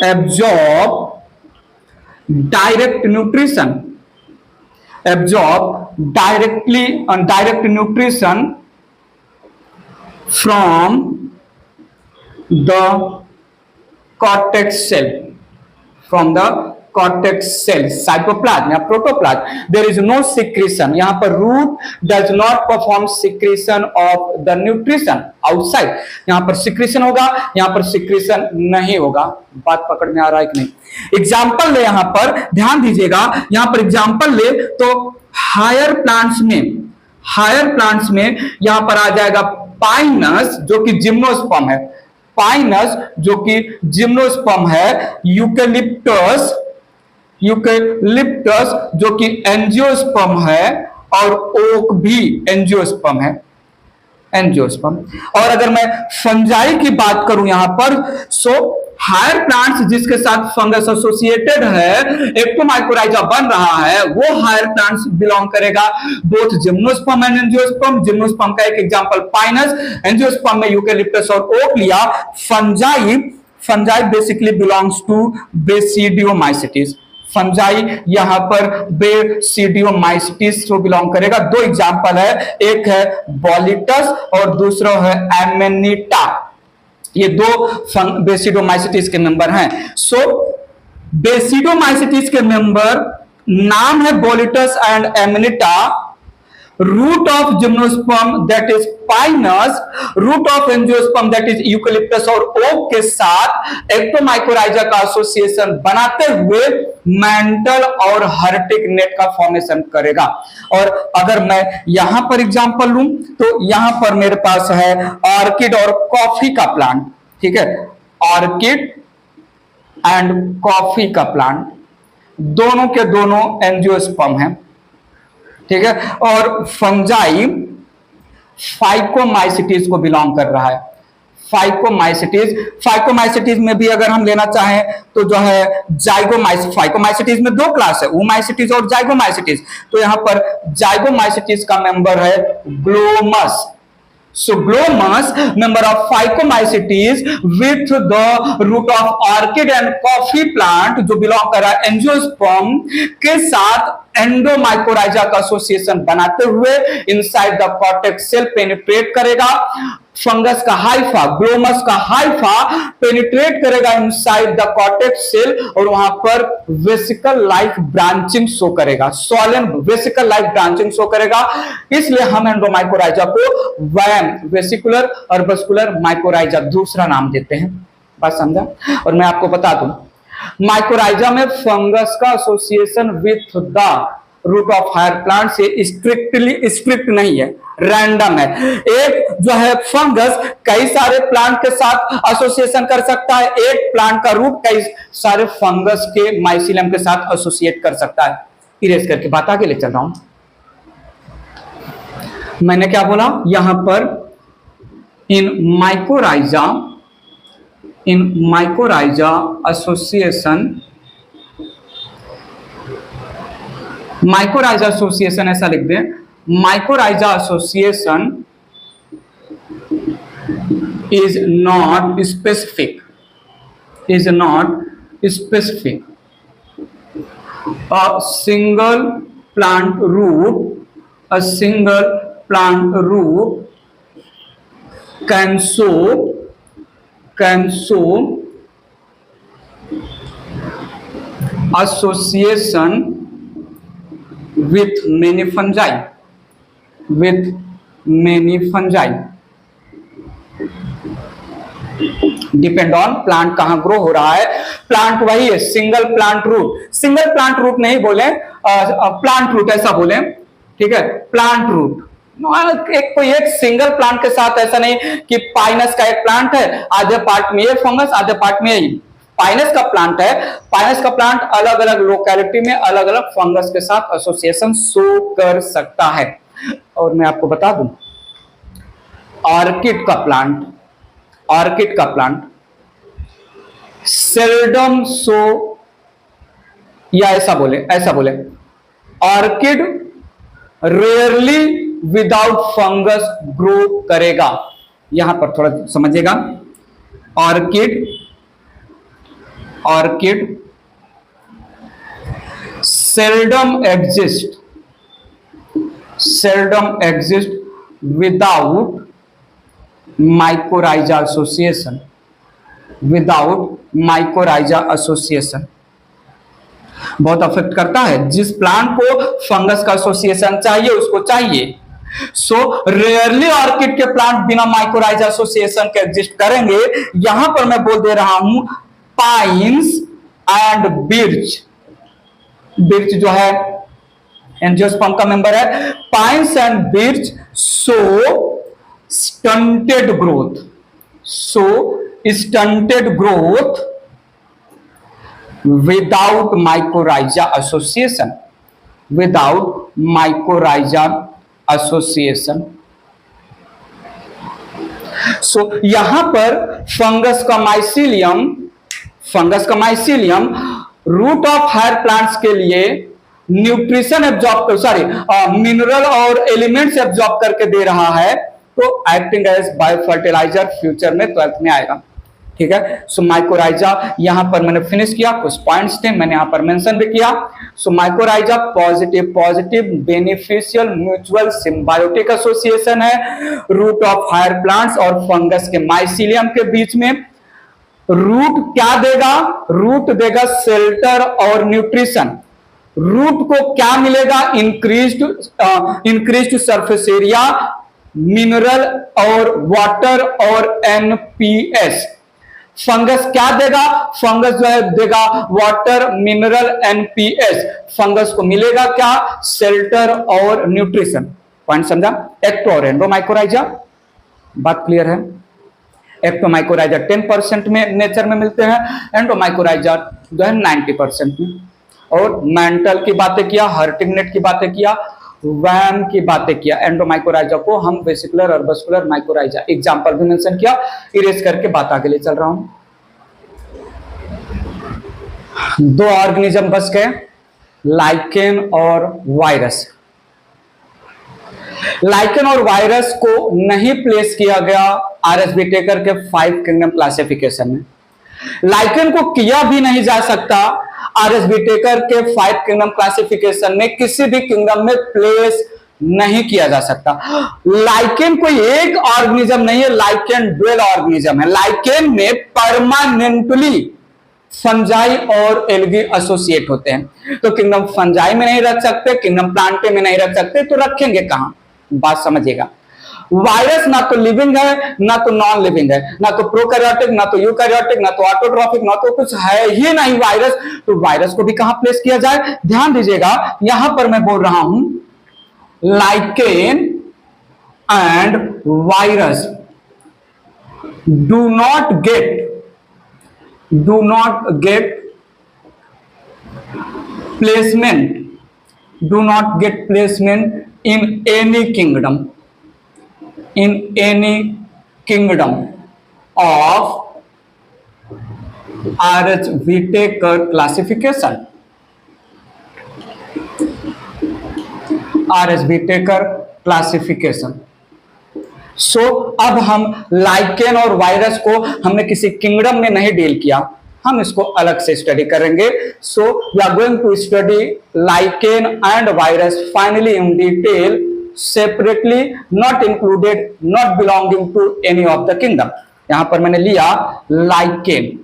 absorb direct nutrition from the cortex cell, cytoplasm या protoplasm. There is no secretion, यहां पर root does not perform secretion of the nutrition outside. यहां पर सिक्रीशन होगा, यहां पर सिक्रीशन नहीं होगा। बात पकड़ में आ रहा है कि नहीं? एग्जाम्पल ले, यहां पर ध्यान दीजिएगा, यहां पर एग्जाम्पल ले तो हायर प्लांट्स में यहां पर आ जाएगा पाइनस जो कि जिम्नोस्पर्म है, यूकेलिप्टस जो कि एंजियोस्पर्म है, और ओक भी एंजियोस्पर्म है। और अगर मैं फंजाई की बात करूं यहां पर, सो हायर प्लांट्स जिसके साथ फंगस एसोसिएटेड है, एक्टोमाइकोराइजा बन रहा है, वो हायर प्लांट्स बिलोंग करेगा both gymnosperm and angiosperm. Gymnosperm का एक एग्जांपल पाइनस, एंजियोस्पर्म में यूकेलिप्टस और ओक लिया। Fungi basically belongs to basidiomycetes. Fungi यहां पर बेसिडियोमाइसिटीज को बिलोंग करेगा। दो एग्जांपल है, एक है बॉलिटस और दूसरा है एमेनिटा। ये दो बेसिडोमाइसिटीज के मेंबर हैं। सो बेसिडोमाइसिटीज के मेंबर नाम है boletus and amanita. Root of gymnosperm that is pinus, root of angiosperm that is eucalyptus और ओक के साथ एक्टोमाइकोराइजा का एसोसिएशन बनाते हुए मेंटल और हर्टिग नेट का फॉर्मेशन करेगा। और अगर मैं यहां पर एग्जांपल लूं तो यहां पर मेरे पास है ऑर्किड और कॉफी का प्लांट, ठीक है, ऑर्किड एंड कॉफी का प्लांट, दोनों के दोनों एंजियोस्पर्म हैं, ठीक है। और फंजाई फाइकोमाइसिटीज को बिलोंग कर रहा है। फाइकोमाइसिटीज में भी अगर हम लेना चाहें तो जो है फाइकोमाइसिटीज में दो क्लास है, ओमाइसिटीज और जाइगोमाइसिटीज। तो यहां पर जाइगोमाइसिटीज का मेंबर है Glomus. So glomus, member of phycomycetes with the root of orchid and coffee plant जो बिलोंग कर रहा है एंजियोस्पर्म के साथ एंडोमाइकोराइजा का एसोसिएशन बनाते हुए inside the cortex cell penetrate करेगा। फंगस का हाइफा, ग्लोमस का हाइफा पेनिट्रेट करेगा इनसाइड द कॉर्टेक्स सेल और वहां पर वेसिकल लाइक ब्रांचिंग शो करेगा, swollen vesicle like branching show करेगा। इसलिए हम एंडोमाइकोराइजा को वेसिकुलर और बस्कुलर माइकोराइजा दूसरा नाम देते हैं। बात समझा? और मैं आपको बता दूं माइकोराइजा में फंगस का association with the root of higher plant से स्ट्रिक्ट नहीं है, रैंडम है। एक जो है फंगस कई सारे प्लांट के साथ एसोसिएशन कर सकता है, एक प्लांट का रूट कई सारे फंगस के माइसिलियम के साथ एसोसिएट कर सकता है। इरेज करके बात आगे ले चल रहा हूं। मैंने क्या बोला यहां पर इन माइकोराइजा एसोसिएशन ऐसा लिख दें, mycorrhiza association is not specific, a single plant root can show association with many fungi, with many fungi depend on plant कहां ग्रो हो रहा है। प्लांट वही है, single plant root, single plant root नहीं बोले, प्लांट रूट ऐसा बोले, ठीक है, प्लांट रूट। एक कोई एक सिंगल प्लांट के साथ ऐसा नहीं कि पाइनस का एक प्लांट है, आधे पार्ट में ये फंगस आधे पार्ट में यही पाइनस का प्लांट है। पाइनस का प्लांट अलग अलग लोकेलिटी में अलग अलग फंगस के साथ एसोसिएशन शो कर सकता है। और मैं आपको बता दूं, ऑर्किड का प्लांट, ऑर्किड का प्लांट सेल्डम शो, या ऐसा बोले orchid rarely without fungus grow करेगा। यहां पर थोड़ा समझिएगा, orchid seldom exist without mycorrhiza association, बहुत अफेक्ट करता है। जिस प्लांट को फंगस का एसोसिएशन चाहिए उसको चाहिए। सो रेयरली ऑर्किड के प्लांट बिना माइकोराइजा एसोसिएशन के एग्जिस्ट करेंगे। यहां पर मैं बोल दे रहा हूं पाइन्स एंड बिर्च, बिर्च जो है एंजियोस्पर्म का मेंबर है। Pines and birch show stunted growth, without mycorrhiza association, so यहां पर फंगस का mycelium root of higher plants के लिए न्यूट्रिशन एब्जॉर्ब मिनरल और एलिमेंट्स एब्जॉर्ब करके दे रहा है। तो acting as bio fertiliser future में 12th में आएगा, ठीक है। सो माइकोराइजा यहां पर मैंने फिनिश किया, कुछ पॉइंट्स थे मैंने यहां पर मेंशन भी किया। So mycorrhiza positive beneficial mutual symbiotic association है रूट ऑफ हायर प्लांट्स और फंगस के माइसीलियम के बीच में। रूट क्या देगा? रूट देगा शेल्टर और न्यूट्रिशन। रूट को क्या मिलेगा? इंक्रीज्ड सरफेस एरिया, मिनरल और वाटर और एनपीएस। फंगस क्या देगा? फंगस जो है देगा वाटर, मिनरल, एनपीएस। फंगस को मिलेगा क्या? शेल्टर और न्यूट्रिशन। पॉइंट समझा? एक्टो और एंडोमाइकोराइजा, बात क्लियर है। एक्टोमाइकोराइजा 10% में नेचर में मिलते हैं, एंडोमाइकोराइजा जो है 90% में। और मेंटल की बातें किया, हर्टिंगनेट की बातें किया, वैम की बातें किया। एंडोमाइकोराइजा को हम वेसिकुलर और बस्कुलर माइकोराइजा एग्जांपल भी मेंशन किया। इरेज करके बात आगे ले चल रहा हूं। 2 ऑर्गेनिज्म बच गए, लाइकेन और वायरस। लाइकेन और वायरस को नहीं प्लेस किया गया आरएस व्हिटेकर के 5 किंगडम क्लासिफिकेशन में। लाइकेन को किया भी नहीं जा सकता आरएस व्हिटेकर के 5 किंगडम क्लासिफिकेशन में, किसी भी किंगडम में प्लेस नहीं किया जा सकता। लाइकेन कोई एक ऑर्गेनिज्म नहीं है, लाइकेन ड्वेल ऑर्गेनिज्म है। लाइकेन में परमानेंटली फंजाई और एल्गी एसोसिएट होते हैं। तो किंगडम फंजाई में नहीं रख सकते, किंगडम प्लांटे में नहीं रख सकते, तो रखेंगे कहां? बात समझिएगा। वायरस ना तो लिविंग है ना तो नॉन लिविंग है, ना तो प्रोकैरियोटिक ना तो यूकैरियोटिक ना तो ऑटोट्रॉफिक, ना तो कुछ है ही नहीं वायरस। तो वायरस को भी कहां प्लेस किया जाए? ध्यान दीजिएगा, यहां पर मैं बोल रहा हूं lichen and virus do not gate placement in any kingdom of R.H. Whitaker classification. सो अब हम लाइकेन और वायरस को हमने किसी किंगडम में नहीं डील किया, हम इसको अलग से स्टडी करेंगे। So we are going to study lichen and virus finally in detail, separately, not included, not belonging to any of the kingdom. यहां पर मैंने लिया लाइकेन।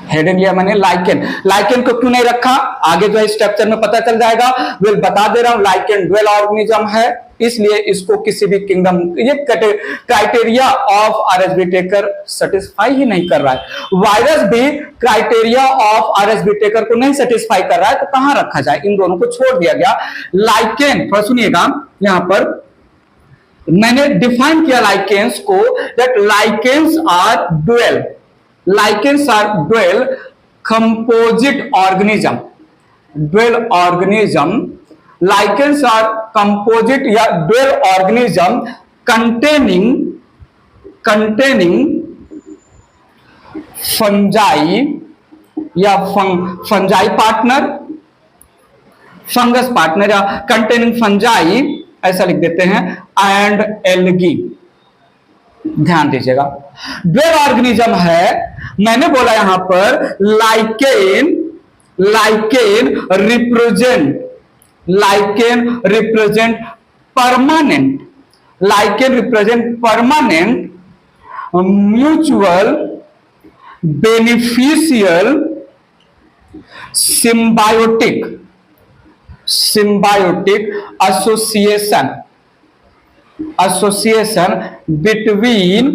हेडिंग लिया मैंने लाइकेन। लाइकेन को क्यों नहीं रखा, आगे जो है स्ट्रक्चर में पता चल जाएगा। वेल बता दे रहा हूं, लाइकेन ड्वेल ऑर्गेनिज्म है, इसलिए इसको किसी भी किंगडम, ये criteria of R S Whittaker satisfy ही नहीं कर रहा है। वायरस भी क्राइटेरिया ऑफ आरएस विटेकर को नहीं सेटिस्फाई कर रहा है, तो कहां रखा जाए, इन दोनों को छोड़ दिया गया। लाइकेन पर सुनिएगा, यहां पर मैंने डिफाइन किया लाइकेन्स को, that lichens are dual, lichens are dual composite organism, dual organism, lichens are composite या dual organism containing fungi या fungi partner, fungus partner या containing fungi ऐसा लिख देते हैं, and algae। ध्यान दीजिएगा, ड्वेल ऑर्गेनिज्म है, मैंने बोला यहां पर lichen, lichen represent permanent, lichen represent permanent mutual beneficial symbiotic association between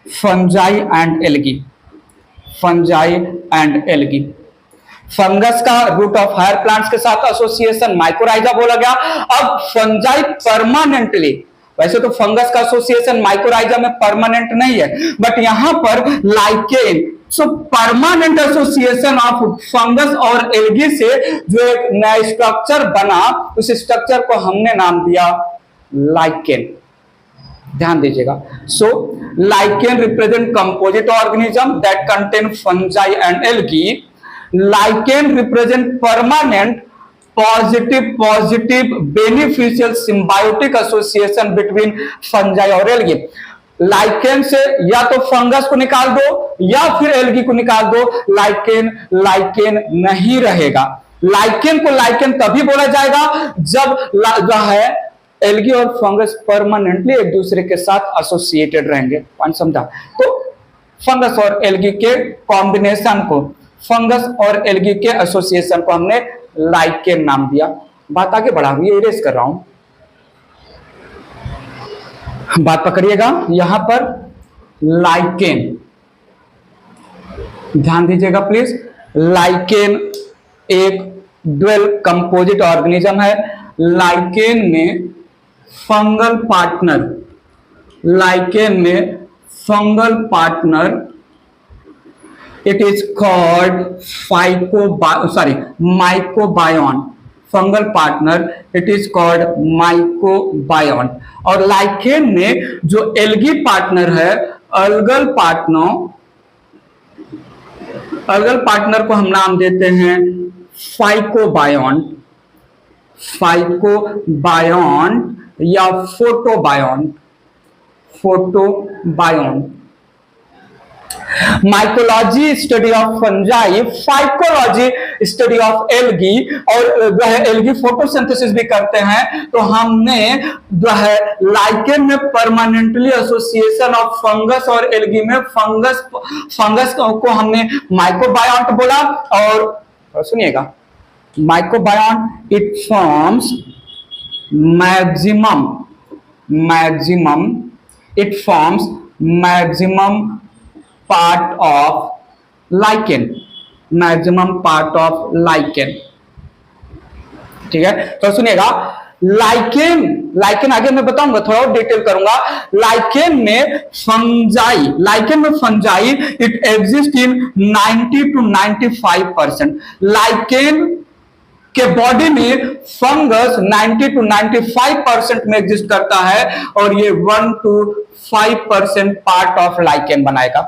fungi and algae, fungi and algae। Fungus का रूट ऑफ हायर प्लांट्स के साथ एसोसिएशन माइकोराइजा बोला गया। अब फंजाई परमानेंटली, वैसे तो फंगस का एसोसिएशन माइकोराइजा में परमानेंट नहीं है, बट यहां पर lichen, so permanent association of fungus और एल्गी से जो एक नया स्ट्रक्चर बना, उस स्ट्रक्चर को हमने नाम दिया लाइकेन। ध्यान दीजिएगा, so lichen represent composite organism that contain fungi and algae. Lichen represent permanent positive beneficial symbiotic association between fungi और एल्गी। लाइकेन से या तो फंगस को निकाल दो या फिर एल्गी को निकाल दो, लाइकेन नहीं रहेगा। लाइकेन को लाइकेन तभी बोला जाएगा जब जो है एल्गी और फंगस परमानेंटली एक दूसरे के साथ एसोसिएटेड रहेंगे। पॉइंट समझा? तो फंगस और एल्गी के कॉम्बिनेशन को, फंगस और एल्गी के एसोसिएशन को हमने लाइकेन नाम दिया। बात आगे बढ़ा हुई, इरेज कर रहा हूं, बात पकड़िएगा। यहां पर लाइकेन, ध्यान दीजिएगा प्लीज। लाइकेन एक ड्वेल कंपोजिट ऑर्गेनिज्म है। लाइकेन में फंगल पार्टनर, लाइकेन में fungal partner, it is called mycobiont. Fungal partner it is called mycobiont. और लाइकेन में जो एल्गी पार्टनर है, अलगल पार्टनर को हम नाम देते हैं फाइकोबायोन, फाइकोबायोन या photobiont. Mycology study of fungi, phycology study of algae, और जो है एल्गी फोटोसिंथेसिस भी करते हैं। तो हमने जो है लाइकेन में परमानेंटली एसोसिएशन ऑफ फंगस और एल्गी में फंगस को हमने माइकोबायोन्ट बोला। और सुनिएगा, माइकोबायोन it forms maximum part of lichen, ठीक है। तो सुनिएगा, लाइकेन आगे मैं बताऊंगा, थोड़ा और डिटेल करूंगा। लाइकेन में fungi it exist in 90 to 95%। Lichen के बॉडी में फंगस 90 to 95% में एग्जिस्ट करता है, और ये 1 to 5% पार्ट ऑफ लाइकेन बनाएगा।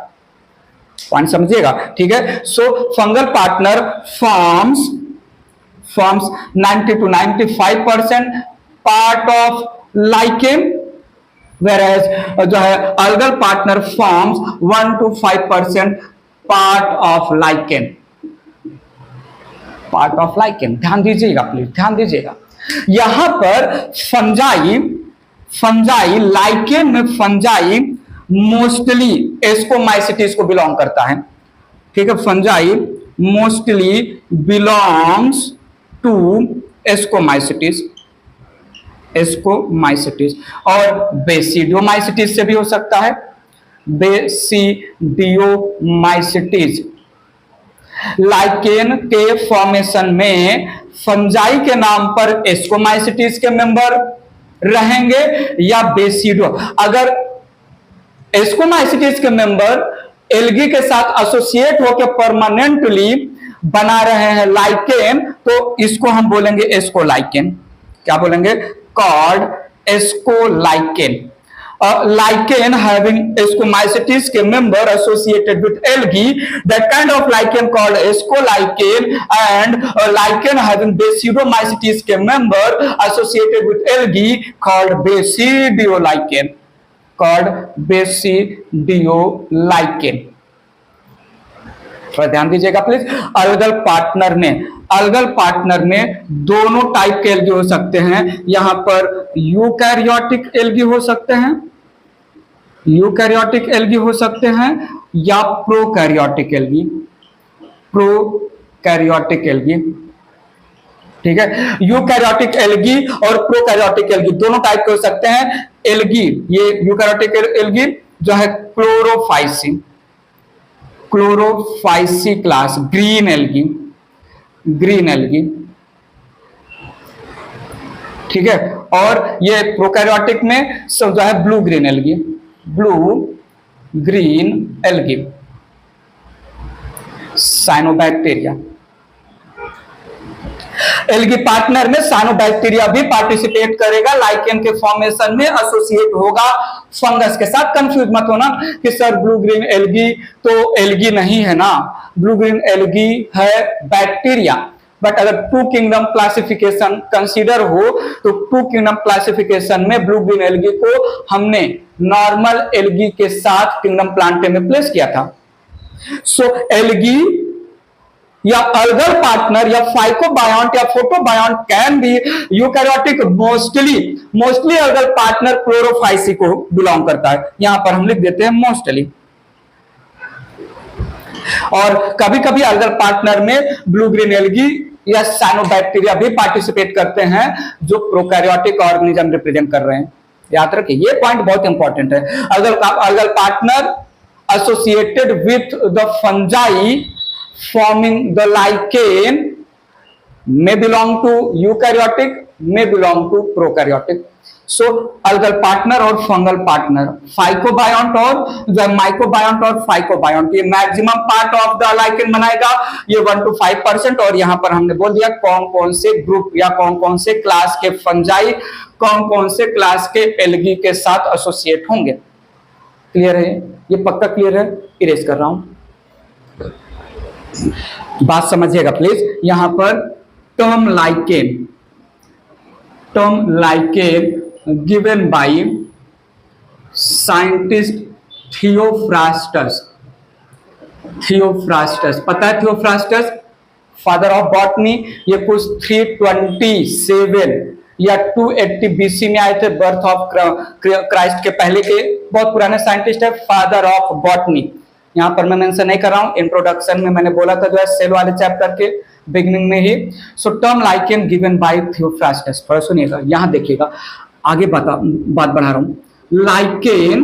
पॉइंट समझिएगा, ठीक है। So fungal partner forms 90 to 95% part of lichen, whereas जो है algal partner forms 1 to 5% part of lichen, ध्यान दीजिएगा प्लीज, ध्यान दीजिएगा। यहां पर फंजाई लाइकेन में फंजाई मोस्टली एस्कोमाइसिटीज को बिलोंग करता है। ठीक है, fungi mostly belongs to ascomycetes, ascomycetes, और बेसिडियोमाइसिटीज से भी हो सकता है, बेसिडियोमाइसिटीज। लाइकेन के फॉर्मेशन में फंजाई के नाम पर एस्कोमाइसिटीज के मेंबर रहेंगे या बेसिडो। अगर एस्कोमाइसिटीज के मेंबर एल्गी के साथ एसोसिएट होकर परमानेंटली बना रहे हैं लाइकेन, तो इसको हम बोलेंगे एस्कोलाइकेन। क्या बोलेंगे? कॉल्ड एस्कोलाइकेन। Lichen having ascomycetes के member associated with algae, that kind of lichen called ascolichen, and lichen having basidiomycetes के member associated with algae called basidiolichen, called basidiolichen। थोड़ा ध्यान दीजिएगा प्लीज। अलगल पार्टनर में दोनों टाइप के एल्गी हो सकते हैं। यहां पर यूकैरियोटिक एल्गी हो सकते हैं, यूकैरियोटिक एल्गी हो सकते हैं या प्रोकैरियोटिक एल्गी, प्रोकैरियोटिक एल्गी। ठीक है, यूकैरियोटिक एल्गी और प्रोकैरियोटिक एल्गी दोनों टाइप के हो सकते हैं। एल्गी, ये यूकैरियोटिक एल्गी जो है Chlorophyceae, Chlorophyceae class, green algae, green algae. ठीक है, और ये प्रोकैरियोटिक में सब जो है blue green algae, blue green algae, cyanobacteria. Algae partner में साइनोबैक्टीरिया भी पार्टिसिपेट करेगा, लाइकेन के फॉर्मेशन में एसोसिएट होगा फंगस के साथ। कंफ्यूज मत होना कि सर ब्लू ग्रीन एल्गी तो एल्गी नहीं है ना, ब्लू ग्रीन एल्गी है बैक्टीरिया। बट अगर टू किंगडम क्लासिफिकेशन कंसीडर हो तो टू किंगडम क्लासिफिकेशन में ब्लू ग्रीन एल्गी को हमने नॉर्मल एल्गी के साथ किंगडम प्लांटे में प्लेस किया था। सो एल्गी या अल्गल पार्टनर या फाइकोबायोंट या photobiont can be eukaryotic. Mostly algal partner chlorophyceae को बिलोंग करता है, यहां पर हम लिख देते हैं मोस्टली। और कभी कभी अल्गल पार्टनर में ब्लू ग्रीन एल्गी या साइनोबैक्टीरिया भी पार्टिसिपेट करते हैं जो प्रोकैरियोटिक ऑर्गेनिज्म रिप्रेजेंट कर रहे हैं। याद रखिए, ये पॉइंट बहुत इंपॉर्टेंट है। Algal partner associated with the fungi forming the lichen may belong to eukaryotic, may belong to prokaryotic। so algal partner और fungal partner, phycobiont और जो mycobiont और phycobiont, ये maximum part of the lichen बनाएगा, ये 1 to 5%। और यहां पर हमने बोल दिया कौन कौन से ग्रुप या कौन कौन से क्लास के फंजाई, कौन कौन से क्लास के एल्गी के साथ एसोसिएट होंगे। क्लियर है? ये पक्का क्लियर है? इरेज कर रहा हूं, बात समझिएगा प्लीज। यहां पर term lichen given by scientist Theophrastus. पता है थियोफ्रास्टस फादर ऑफ बॉटनी। ये कुछ 327 या 280 बीसी में आए थे, बर्थ ऑफ क्राइस्ट के पहले के बहुत पुराने साइंटिस्ट है, फादर ऑफ बॉटनी। यहां पर मैं मेंशन नहीं कर रहा हूं, इंट्रोडक्शन में मैंने बोला था जो है सेल वाले चैप्टर के बिगिनिंग में ही। So term lichen given by Theophrastus. थोड़ा सुनिएगा, यहां देखिएगा, आगे बात बढ़ा रहा हूं। Lichen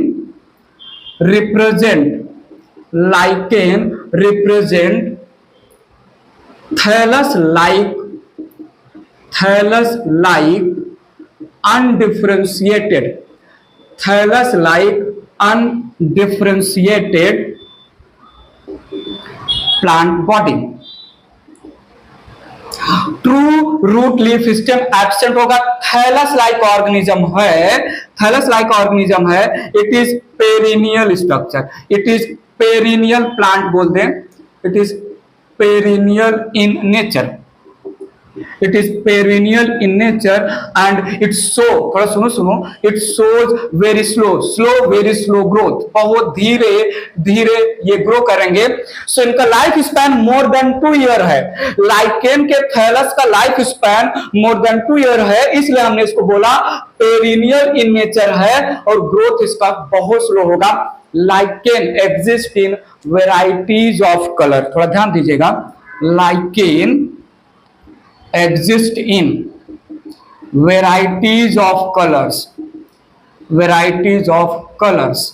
represent thallus like undifferentiated plant body. True root leaf system absent होगा। थैलस लाइक ऑर्गेनिज्म है, it is perennial structure, it is perennial plant बोल दें, it is perennial in nature, it is perennial in nature and it show, थोड़ा सुनो, it shows very slow growth, बहुत धीरे धीरे ये ग्रो करेंगे। सो इनका life span more than 2 year है। लाइकेन के थैलस का life span more than 2 year है, इसलिए हमने इसको बोला पेरिनियल इन नेचर है और ग्रोथ इसका बहुत स्लो होगा। Lichen exist in varieties of colour, थोड़ा ध्यान दीजिएगा, lichen exist in varieties of colours, varieties of colours.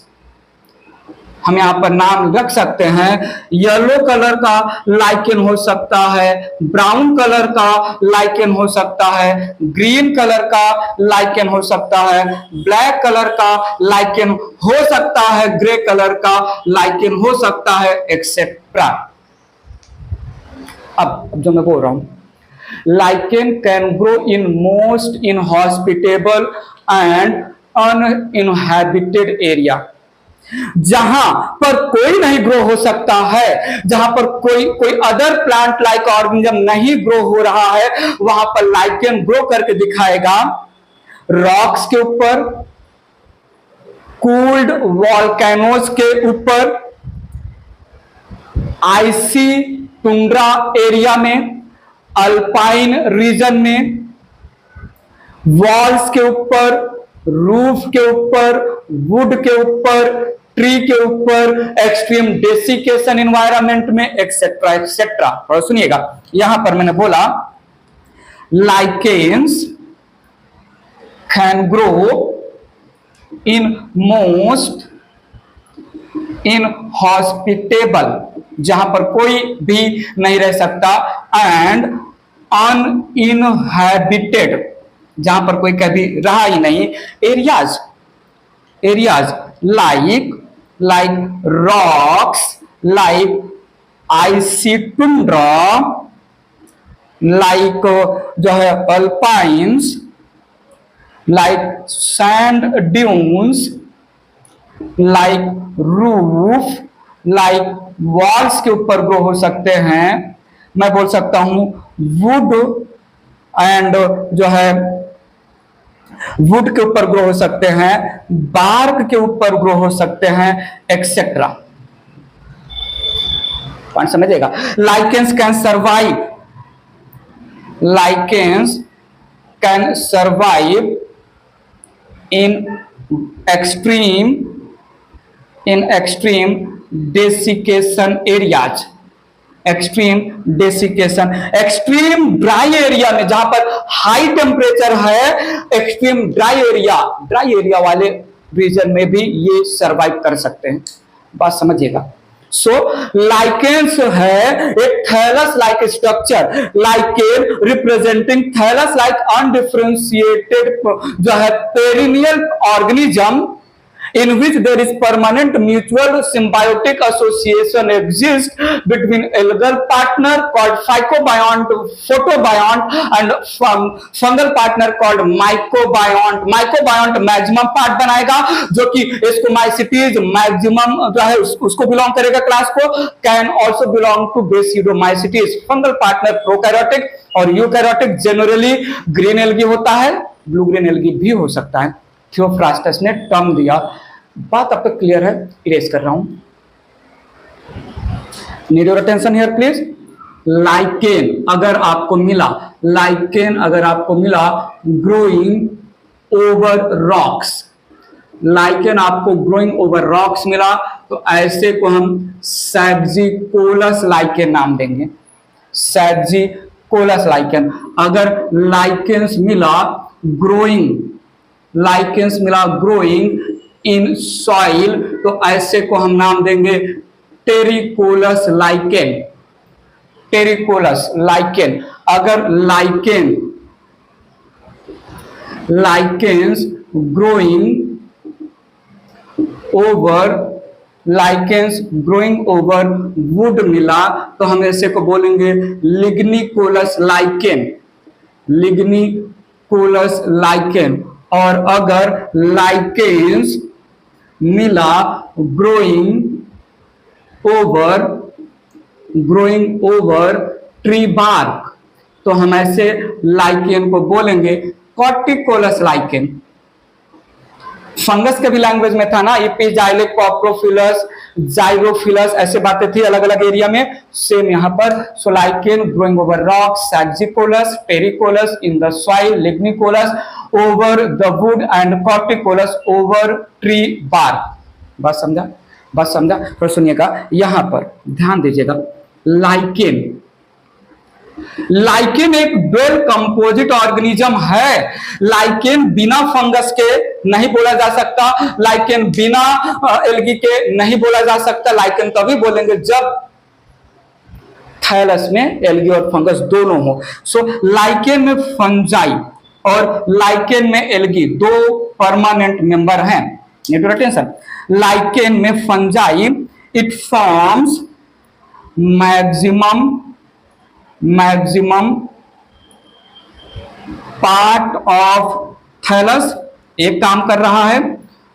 हम यहां पर नाम रख सकते हैं, येलो कलर का लाइकेन हो सकता है, ब्राउन कलर का लाइकेन हो सकता है, ग्रीन कलर का लाइकेन हो सकता है, ब्लैक कलर का लाइकेन हो सकता है, ग्रे कलर का लाइकेन हो सकता है, एक्सेट्रा। अब जो मैं बोल रहा हूं, lichen can grow in most inhospitable and uninhabited area। जहां पर कोई नहीं ग्रो हो सकता है, जहां पर कोई अदर प्लांट लाइक ऑर्गेनिज्म नहीं ग्रो हो रहा है, वहां पर लाइकेन ग्रो करके दिखाएगा रॉक्स के ऊपर, कूल्ड वॉल्केनोज के ऊपर, आइसी टुंड्रा एरिया में, अल्पाइन रीजन में, वॉल्स के ऊपर, रूफ के ऊपर, वुड के ऊपर, ट्री के ऊपर, एक्सट्रीम डेसिकेशन एनवायरनमेंट में, एक्सेट्रा एक्सेट्रा। और सुनिएगा, यहां पर मैंने बोला lichens can grow in most inhospitable, जहां पर कोई भी नहीं रह सकता, एंड अनइनहैबिटेड, जहां पर कोई कभी रहा ही नहीं, areas, areas like rocks, like icy tundra, like जो है alpines, like sand dunes, like roof, like walls के ऊपर ग्रो हो सकते हैं। मैं बोल सकता हूं वुड एंड जो है वुड के ऊपर ग्रो हो सकते हैं, बार्क के ऊपर ग्रो हो सकते हैं, एक्सेट्रा। पॉइंट समझिएगा। Lichens can survive, lichens can survive in extreme desiccation areas, extreme desiccation, extreme dry area में, जहां पर हाई टेम्परेचर है, एक्सट्रीम ड्राई एरिया वाले रीजन में भी ये सरवाइव कर सकते हैं। बात समझिएगा। सो लाइकेन्स है एक thallus like structure, lichen representing thallus like undifferentiated जो है perennial organism in which there is permanent mutual symbiotic association exists between algal partner called phycobiont, photobiont and fungal partner called mycobiont। mycobiont maximum part बनाएगा, जो कि स्कोमाइसिटीज मैक्सिमम जो है उसको बिलोंग करेगा क्लास को, can also belong to basidiomycetes. Fungal partner prokaryotic और यूकैरियोटिक, जनरली ग्रीन एल्गी होता है, ब्लू ग्रीन एल्गी भी हो सकता है। थियोफ्रास्टस ने टर्म दिया। बात अब तक क्लियर है? इरेज कर रहा हूं। Need your attention here please. Lichen अगर आपको मिला, लाइकेन अगर आपको मिला ग्रोइंग ओवर रॉक्स, लाइकेन आपको ग्रोइंग ओवर रॉक्स मिला, तो ऐसे को हम सैग्जिकोलस लाइकेन नाम देंगे, सैग्जिकोलस लाइकेन। अगर लाइकेन्स मिला ग्रोइंग, लाइकेन्स मिला ग्रोइंग इन सॉइल, तो ऐसे को हम नाम देंगे टेरिकोलस लाइकेन, टेरिकोलस लाइकेन। अगर लाइकेन्स ग्रोइंग ओवर वुड मिला, तो हम ऐसे को बोलेंगे लिग्निकोलस लाइकेन, लिग्निकोलस लाइकेन। और अगर लाइकेन्स मिला ग्रोइंग ओवर ट्री बार्क, तो हम ऐसे लाइकेन को बोलेंगे कॉर्टिकोलस लाइकेन। फंगस के भी लैंग्वेज में था ना, एपिजाइलिक, कॉप्रोफिलस, जाइरोफिलस, ऐसे बातें थी अलग अलग एरिया में। सेम यहाँ पर। So lichen growing over rock, saxicolous, terricolous in the soil, lignicolous over the wood and corticolous over tree bark. बात समझा? बात समझा? तो सुनिएगा यहां पर ध्यान दीजिएगा। लाइकेन, लाइकेन एक वेल कंपोजिट ऑर्गेनिज्म है। लाइकेन बिना फंगस के नहीं बोला जा सकता, लाइकेन बिना एल्गी के नहीं बोला जा सकता। लाइकेन तभी बोलेंगे जब थैलस में एल्गी और फंगस दोनों हो। सो लाइकेन में फंजाई और लाइकेन में एल्गी दो परमानेंट मेंबर हैं। अटेंशन, लाइकेन में fungi it forms maximum part of thallus, एक काम कर रहा है।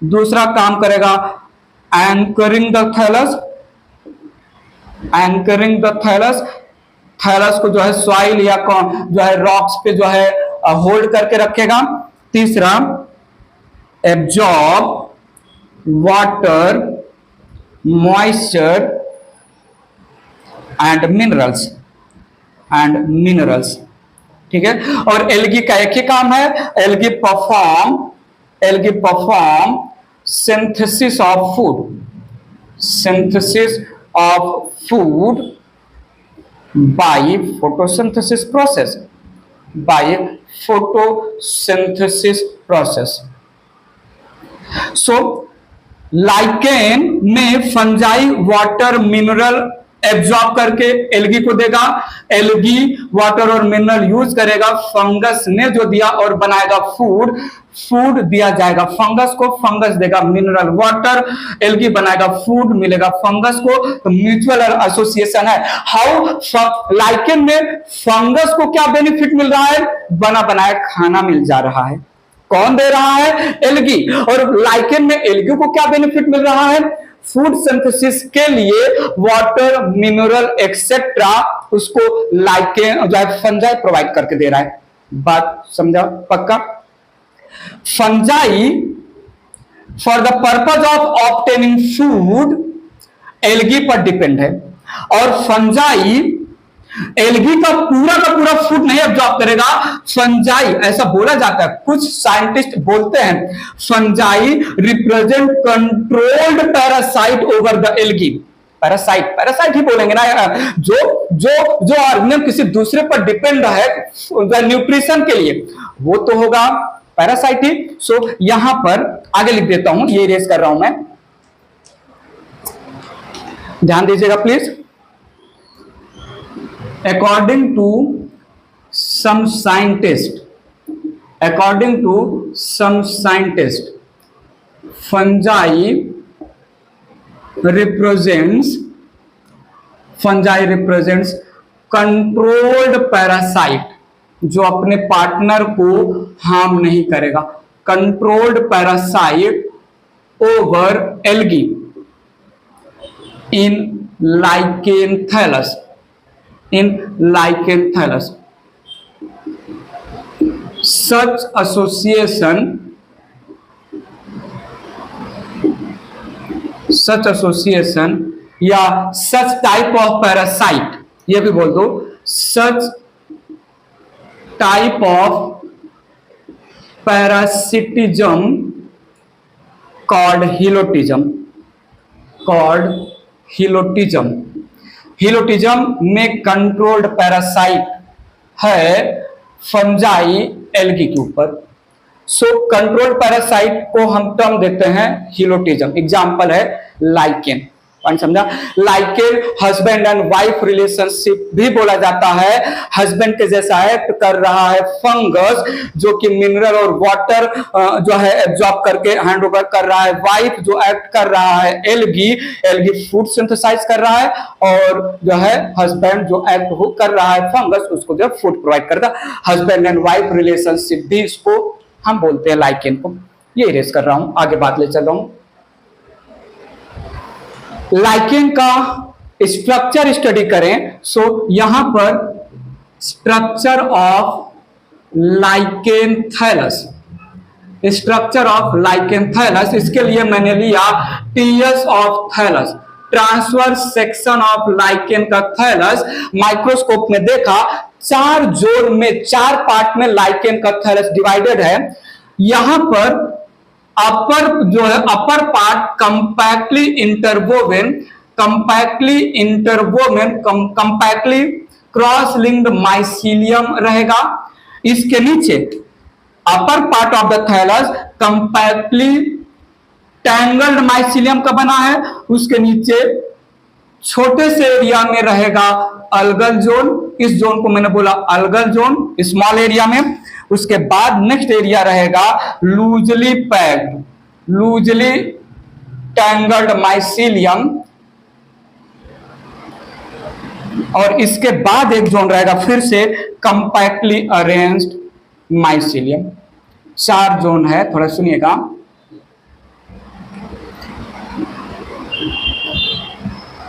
दूसरा काम करेगा anchoring the thallus, anchoring the thallus, thallus को जो है सॉइल या जो है रॉक्स पे जो है होल्ड करके रखेगा। तीसरा absorb water, moisture and minerals, ठीक है। और एल्गी का एक ही काम है, algae perform synthesis of food by photosynthesis process. So lichen में फंजाई वाटर मिनरल एब्जॉर्ब करके एल्गी को देगा, एल्गी वाटर और मिनरल यूज करेगा, फंगस ने जो दिया और बनाएगा फूड दिया जाएगा फंगस को, फंगस देगा मिनरल वाटर, एल्गी बनाएगा फूड, मिलेगा फंगस को। तो म्यूचुअल एसोसिएशन है। हाउ लाइकेन में फंगस को क्या बेनिफिट मिल रहा है? बना बनाया खाना मिल जा रहा है। कौन दे रहा है? एल्गी। और लाइकेन में एल्गी को क्या बेनिफिट मिल रहा है? फूड सिंथेसिस के लिए वाटर, मिनरल एक्सेट्रा उसको लाइकेन जो है फंजाई प्रोवाइड करके दे रहा है। बात समझा? पक्का? Fungi for the purpose of obtaining food algae पर डिपेंड है, और फंजाई एल्गी का पूरा फूड नहीं एब्जॉर्ब करेगा। फंजाई, ऐसा बोला जाता है, कुछ साइंटिस्ट बोलते हैं fungi represent controlled parasite over the algae. Parasite ही बोलेंगे ना, जो ऑर्गेनिज्म किसी दूसरे पर डिपेंड है न्यूट्रिशन के लिए, वो तो होगा पैरासाइट ही। सो यहां पर आगे लिख देता हूं, ये इरेज कर रहा हूं मैं, ध्यान दीजिएगा please. According to some scientists, fungi represents controlled parasite, जो अपने पार्टनर को हार्म नहीं करेगा। कंट्रोल्ड पैरासाइट ओवर एल्गी इन लाइकेन थैलस, such association या such type of parasite, ये भी बोल दो, such type of parasitism called हिलोटिज्म में कंट्रोल्ड पैरासाइट है फंजाई एल्गी के ऊपर। सो कंट्रोल्ड पैरासाइट को हम टर्म देते हैं हिलोटिज्म। एग्जांपल है लाइकेन। समझा? Lichen husband and wife relationship भी बोला जाता है। हस्बैंड के जैसा एक्ट कर रहा है फंगस, जो कि मिनरल और वाटर जो है एब्जॉर्ब करके हैंड ओवर कर रहा है। वाइफ जो एक्ट कर रहा है एल्गी फूड सिंथेसाइज कर रहा है, और जो है हस्बैंड जो एक्ट कर रहा है फंगस, उसको जो फूड प्रोवाइड करता है। हस्बैंड एंड वाइफ रिलेशनशिप भी इसको हम बोलते हैं लाइकेन को। ये इरेज कर रहा हूं, आगे बात ले चल रहा हूं। लाइकेन का स्ट्रक्चर स्टडी करें। सो यहां पर structure of lichen thallus, structure of lichen thallus, इसके लिए मैंने लिया TS of thallus, transverse section of lichen का थैलस। माइक्रोस्कोप में देखा 4 जोन में 4 पार्ट में लाइकेन का थैलस डिवाइडेड है। यहां पर अपर जो है upper part compactly interwoven, compactly cross linked mycelium रहेगा। इसके नीचे upper part of the thallus compactly tangled mycelium का बना है। उसके नीचे छोटे से एरिया में रहेगा अलगल जोन, इस जोन को मैंने बोला अलगल जोन, स्मॉल एरिया में। उसके बाद नेक्स्ट एरिया रहेगा loosely packed, loosely tangled mycelium, और इसके बाद एक जोन रहेगा फिर से कंपैक्टली अरेंज्ड माइसीलियम। 4 जोन है, थोड़ा सुनिएगा।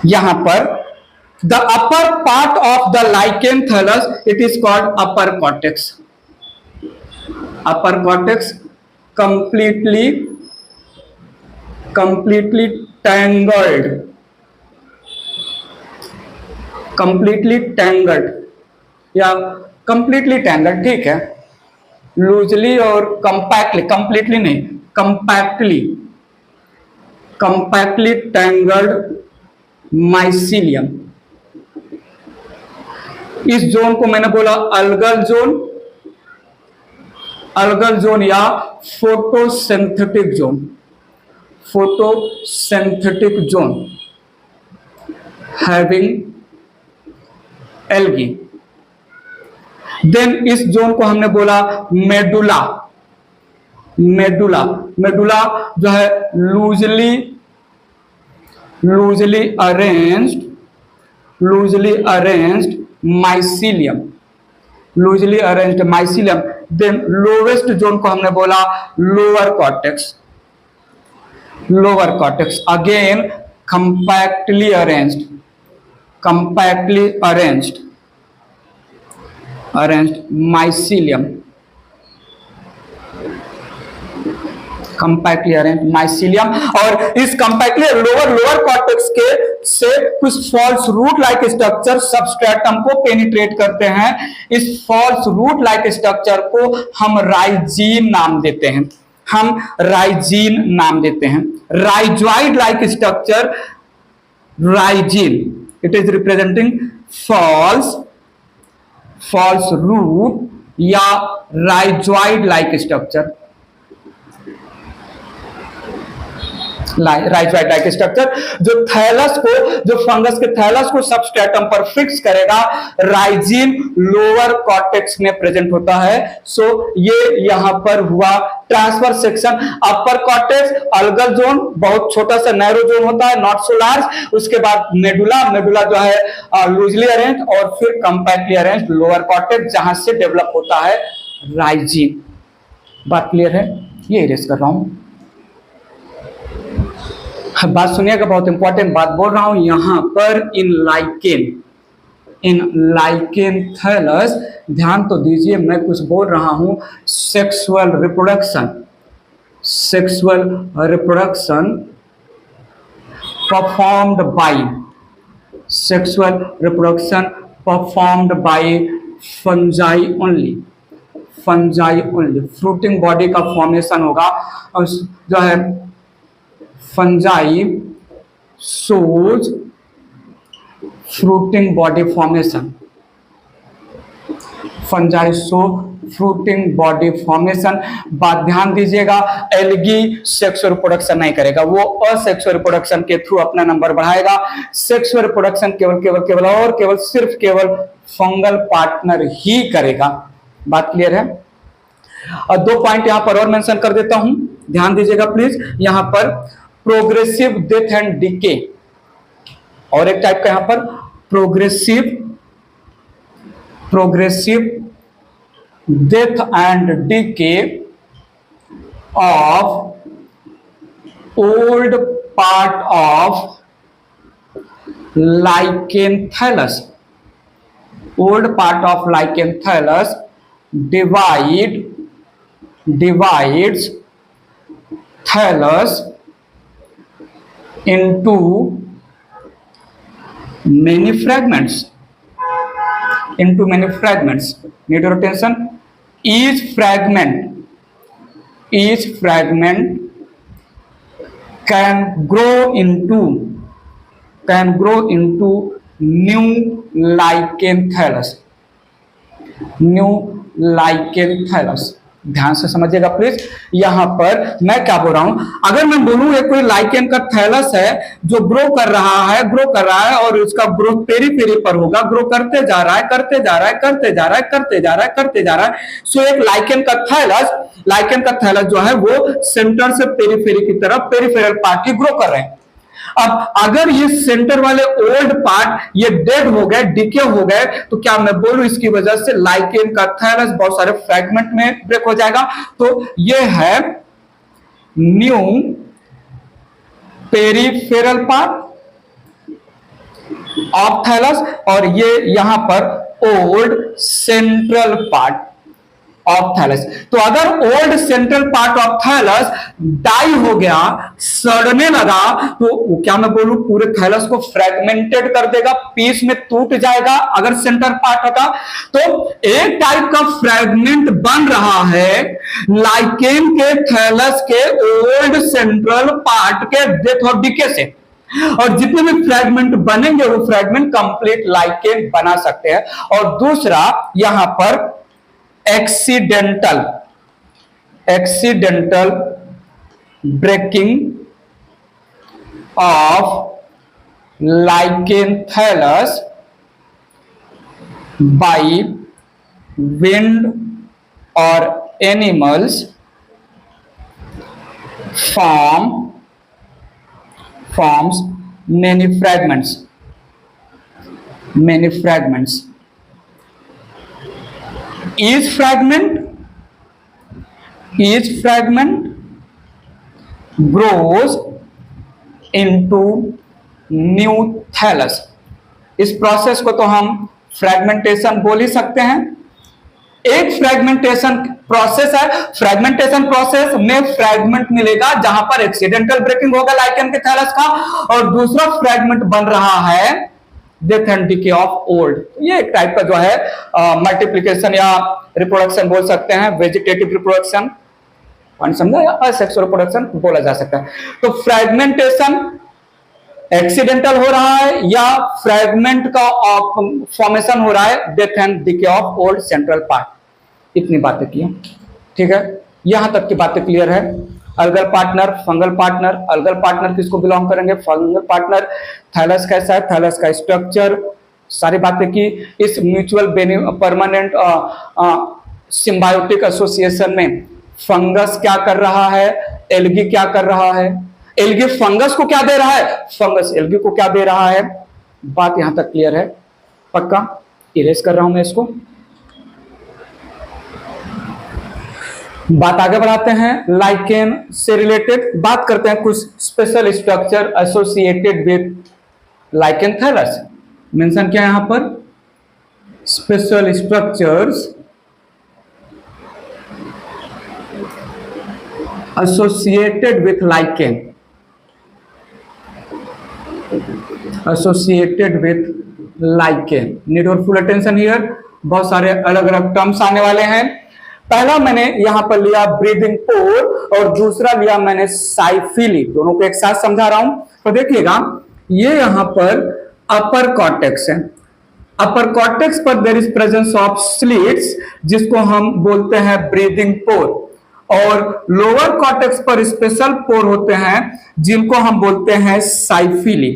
यहां पर the upper part of the lichen thallus it is called upper cortex, upper cortex completely tangled, completely tangled या कंप्लीटली टैंगल्ड, ठीक है। लूजली और कंपैक्टली, कंप्लीटली नहीं, कंपैक्टली टैंगल्ड माइसीलियम। इस जोन को मैंने बोला अलगल जोन, अलगल जोन या photosynthetic zone, photosynthetic zone having algae. Then इस जोन को हमने बोला मेडुला, मेडुला, मेडुला जो है loosely arranged mycelium, loosely arranged mycelium. Then lowest zone को हमने बोला lower cortex, lower cortex again compactly arranged, compactly arranged mycelium, compactly arranged mycelium. और इस कंपैक्टली लोअर कॉर्टेक्स के से कुछ false root like structure substratum को पेनिट्रेट करते हैं। इस फॉल्स रूट लाइक स्ट्रक्चर को हम राइजीन नाम देते हैं, हम राइजीन नाम देते हैं। Rhizoid like structure rhizine, it is representing false root या rhizoid like structure, rhizoid like structure जो थैलस को, जो फंगस के थैलस को सबस्ट्रेटम पर फिक्स करेगा, राइजीन लोअर कॉर्टेक्स में प्रेजेंट होता है। सो ये यहां पर हुआ ट्रांसफर सेक्शन। अपर कॉर्टेक्स अलगल जोन, बहुत छोटा सा नैरो जोन होता है, नॉट सो लार्ज। उसके बाद मेडुला, मेडुला जो है लूजली अरेंज्ड, और फिर कंपैक्टली अरेंज्ड लोअर कॉर्टेक्स जहां से डेवलप होता है राइजीन। बात क्लियर है? ये इरेज कर रहा हूं। बात सुनिएगा, बहुत इंपॉर्टेंट बात बोल रहा हूं यहां पर। इन लाइकेन थैलस, ध्यान तो दीजिए, मैं कुछ बोल रहा हूं। Sexual reproduction performed by fungi only, fruiting body का फॉर्मेशन होगा। और जो है fungi shows fruiting body formation, fungi show fruiting body formation. बात ध्यान दीजिएगा, एल्गी सेक्सुअल रिप्रोडक्शन नहीं करेगा, वो असेक्सुअल रिप्रोडक्शन के थ्रू अपना नंबर बढ़ाएगा। सेक्सुअल रिप्रोडक्शन केवल फंगल पार्टनर ही करेगा। बात क्लियर है? और 2 पॉइंट यहां पर और मेंशन कर देता हूं, ध्यान दीजिएगा प्लीज। यहां पर प्रोग्रेसिव डेथ एंड डिके, और एक टाइप का यहां पर progressive death and decay of old part of lichen thallus, old part of lichen thallus divide divides thallus into many fragments. Need your attention. Each fragment can grow into new lichen thallus. ध्यान से समझिएगा प्लीज। यहां पर मैं क्या बोल रहा हूं, अगर मैं बोलूं ये कोई लाइकेन का थैलस है जो ग्रो कर रहा है और उसका ग्रोथ पेरी पर होगा, ग्रो करते जा रहा है। सो एक लाइकेन का थैलस जो है वो सेंटर से पेरीफेरी की तरफ पेरीफेरल पार्ट की ग्रो कर रहे हैं। अब अगर ये सेंटर वाले ओल्ड पार्ट ये डेड हो गए, डिके हो गए, तो क्या मैं बोलूं इसकी वजह से लाइकेन का थैलस बहुत सारे फ्रैगमेंट में ब्रेक हो जाएगा। तो ये है new peripheral part of thallus और ये यहां पर old central part of thallus. तो अगर old central part of thallus die हो गया, सड़ने लगा, तो क्या मैं बोलूं पूरे थैलस को फ्रैगमेंटेड कर देगा, पीस में टूट जाएगा। अगर सेंटर पार्ट होगा तो एक टाइप का फ्रैगमेंट बन रहा है लाइकेन के थैलस के ओल्ड सेंट्रल पार्ट के डेथ और डिके से, और जितने भी फ्रैगमेंट बनेंगे वो फ्रैगमेंट कंप्लीट लाइकेन बना सकते हैं। और दूसरा यहां पर accidental breaking of lichen thallus by wind और animals forms many fragments. Each fragment grows into new thallus. इस प्रोसेस को तो हम फ्रैगमेंटेशन बोल ही सकते हैं। एक फ्रैगमेंटेशन प्रोसेस है, फ्रैगमेंटेशन प्रोसेस में फ्रैगमेंट मिलेगा जहां पर एक्सीडेंटल ब्रेकिंग होगा लाइकेन के थैलस का, और दूसरा फ्रैगमेंट बन रहा है death and decay of old. ये एक टाइप का जो है मल्टीप्लिकेशन या रिप्रोडक्शन बोल सकते हैं, वेजिटेटिव रिप्रोडक्शन समझा, या असेक्सुअल रिप्रोडक्शन बोला जा सकता है। तो फ्रैगमेंटेशन एक्सीडेंटल हो रहा है या फ्रैगमेंट का फॉर्मेशन हो रहा है death and decay of old central part. इतनी बातें की, ठीक है, यहां तक की बातें क्लियर है। Algal partner, fungal partner. Algal partner किसको बिलोंग करेंगे, फंगल पार्टनर। थैलस कैसा है, थैलस का स्ट्रक्चर, सारी बातें की। इस म्यूचुअल परमानेंट सिम्बायोटिक एसोसिएशन में फंगस क्या कर रहा है, एल्गी क्या कर रहा है, एल्गी फंगस को क्या दे रहा है, फंगस एल्गी को क्या दे रहा है। बात यहां तक क्लियर है, पक्का। इरेज कर रहा हूं मैं इसको, बात आगे बढ़ाते हैं। लाइकेन से रिलेटेड बात करते हैं, कुछ special structure associated with lichen thallus. Mention किया यहां पर special structures associated with lichen, need your full attention here। बहुत सारे अलग अलग टर्म्स आने वाले हैं। पहला मैंने यहां पर लिया ब्रीदिंग पोर और दूसरा लिया मैंने साइफिली, दोनों को एक साथ समझा रहा हूं। तो देखिएगा ये यहां पर अपर कॉर्टेक्स है, अपर कॉर्टेक्स पर there is presence of slits जिसको हम बोलते हैं ब्रीदिंग पोर, और लोअर कॉर्टेक्स पर स्पेशल पोर होते हैं जिनको हम बोलते हैं साइफिली।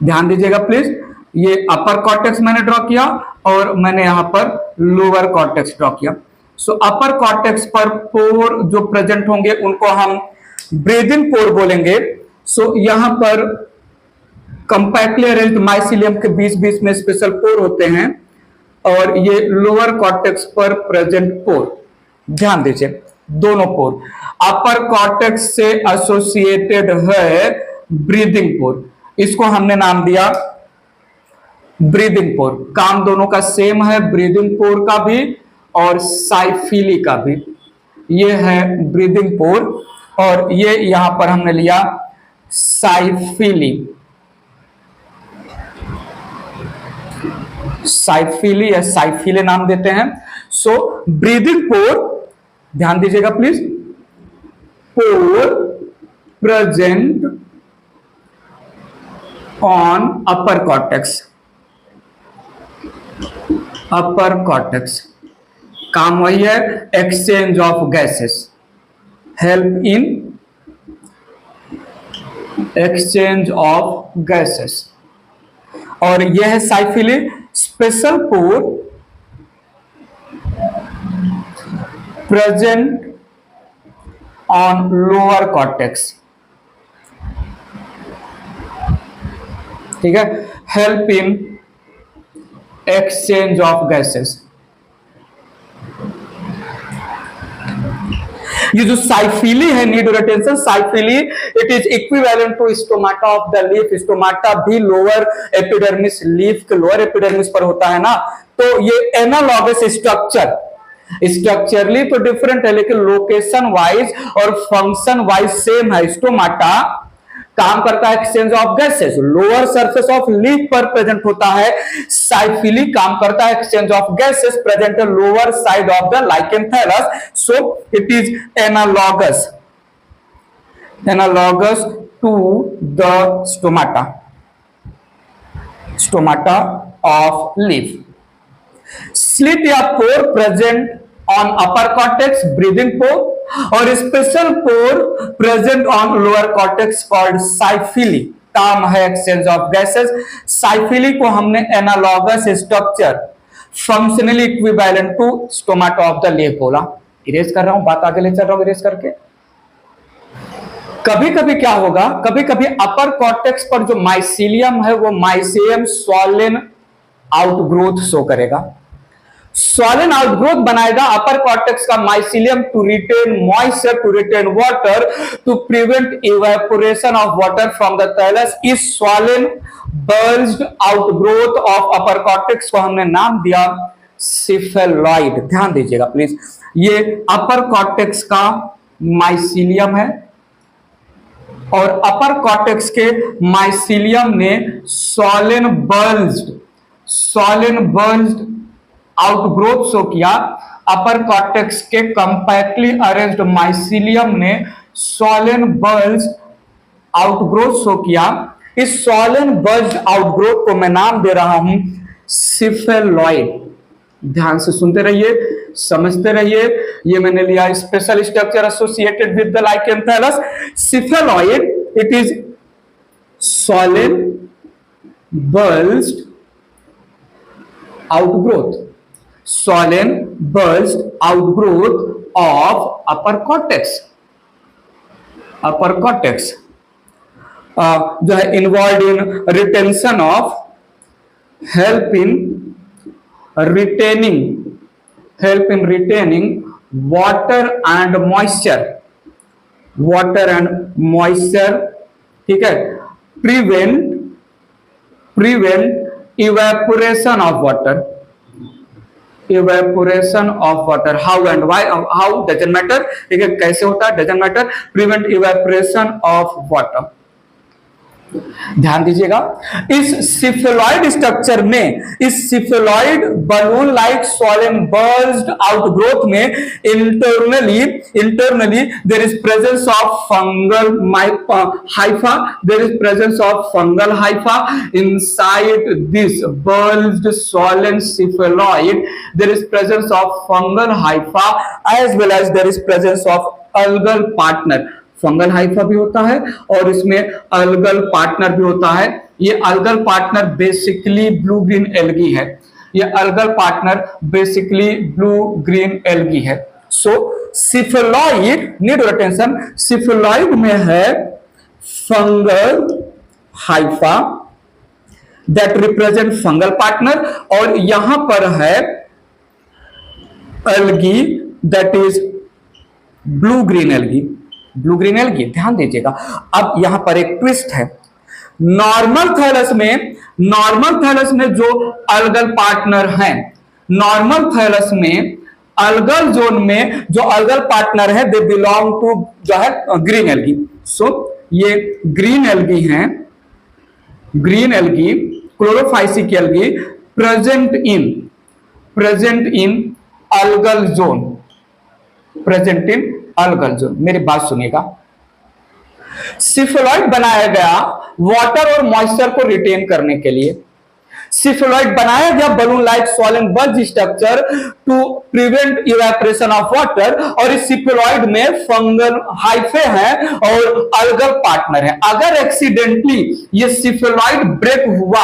ध्यान दीजिएगा प्लीज, ये अपर कॉर्टेक्स मैंने ड्रॉ किया और मैंने यहां पर लोअर कॉर्टेक्स ड्रॉ किया। सो अपर कॉर्टेक्स पर पोर जो प्रेजेंट होंगे उनको हम ब्रीदिंग पोर बोलेंगे। सो यहां पर कंपैक्टली अरेंज्ड माइसिलियम के बीच बीच में स्पेशल पोर होते हैं, और ये लोअर कॉर्टेक्स पर प्रेजेंट पोर। ध्यान दीजिए, दोनों पोर अपर कॉर्टेक्स से एसोसिएटेड है ब्रीदिंग पोर, इसको हमने नाम दिया ब्रीदिंग पोर। काम दोनों का सेम है, ब्रीदिंग पोर का भी और साइफिली का भी। ये है ब्रीदिंग पोर, और ये यहां पर हमने लिया साइफिली, साइफिली या साइफिले नाम देते हैं। सो ब्रीदिंग पोर, ध्यान दीजिएगा please, pore present on upper cortex, upper cortex, काम वही है, exchange of gases, help in exchange of gases. और यह है cyphellae, special pore present on lower cortex, ठीक है, help in exchange of gases. ये जो साइफिली है, need your attention, cyphellae it is equivalent to stomata of the leaf. Stomata भी लोअर एपिडर्मिस, लीफ के लोअर एपिडर्मिस पर होता है ना, तो ये एनालॉगस स्ट्रक्चर, स्ट्रक्चरली तो डिफरेंट है लेकिन लोकेशन वाइज और फंक्शन वाइज सेम है। स्टोमाटा काम करता है exchange of gases, lower surface of leaf पर प्रेजेंट होता है। साइफिली काम करता है exchange of gases present lower side of the lichen thallus. So it is analogous, analogous to the stomata, stomata of leaf. Slit या pore present on upper cortex, breathing pore, और special pore present on lower cortex called cyphellae, काम है एक्सचेंज ऑफ गैसेस। साइफिली को हमने analogous structure, functionally equivalent to stomata of the leaf बोला। इरेज कर रहा हूं, बात आगे ले चल रहा हूं इरेज करके। कभी कभी क्या होगा, कभी कभी अपर कॉर्टेक्स पर जो माइसीलियम है वो माइसीलियम स्वॉलन आउटग्रोथ शो करेगा, स्वॉलन आउटग्रोथ बनाएगा अपर कॉर्टेक्स का mycelium to retain moisture, to retain water, to prevent evaporation of water from the thallus. इस swollen bulged outgrowth of upper cortex को हमने नाम दिया सिफेलॉइड। ध्यान दीजिएगा प्लीज, ये अपर कॉर्टेक्स का माइसीलियम है और अपर कॉर्टेक्स के माइसीलियम ने स्वॉलन बल्ज्ड आउटग्रोथ शो किया। अपर कॉर्टेक्स के कंपैक्टली अरेंज्ड माइसीलियम ने स्वॉलन बल्ज्ड आउटग्रोथ शो किया। इस स्वॉलन बल्ज्ड आउटग्रोथ को मैं नाम दे रहा हूं सिफेलॉइड। ध्यान से सुनते रहिए, समझते रहिए। ये मैंने लिया special structure associated with the lichen thallus. Cephaloid it is swollen bulged outgrowth, swollen bulged outgrowth of upper cortex, upper cortex जो है involve in retention of, help in retaining water and moisture, ठीक है, prevent evaporation of water, how and why, how doesn't matter, ठीक है, कैसे होता है doesn't matter, prevent evaporation of water। ध्यान दीजिएगा, इस सिफेलॉइड स्ट्रक्चर में, इस cephaloid balloon like swollen bulged outgrowth में internally there is presence of fungal hypha, there is presence of fungal hypha inside this bulged swollen cephaloid, there is presence of fungal hypha as well as there is presence of algal partner. Fungal hypha भी होता है और इसमें अलगल पार्टनर भी होता है। ये algal partner basically blue green algae है, ये algal partner basically blue green algae है। सो सिफेलॉइड, नीड योर अटेंशन, सिफेलॉइड में है fungal Haifa that represent fungal partner, और यहां पर है algae that is blue green algae, blue green algae. ध्यान दीजिएगा, अब यहां पर एक ट्विस्ट है। नॉर्मल थैलस में जो अलगल पार्टनर हैं, नॉर्मल थैलस में अलगल जोन में जो अलगल पार्टनर है दे बिलोंग टू जो है ग्रीन एल्गी। सो ये ग्रीन एल्गी हैं, green algae, chlorophycean algae present in algal zone, present in algal zone. मेरी बात सुनिएगा, सिफेलॉइड बनाया गया वाटर और मॉइस्चर को रिटेन करने के लिए। सिफेलॉइड बनाया गया balloon like swollen bulge structure to prevent evaporation of water, और इस सिफेलॉइड में फंगल हाइफे हैं और अलगल पार्टनर है। अगर एक्सीडेंटली ये सिफेलॉइड ब्रेक हुआ,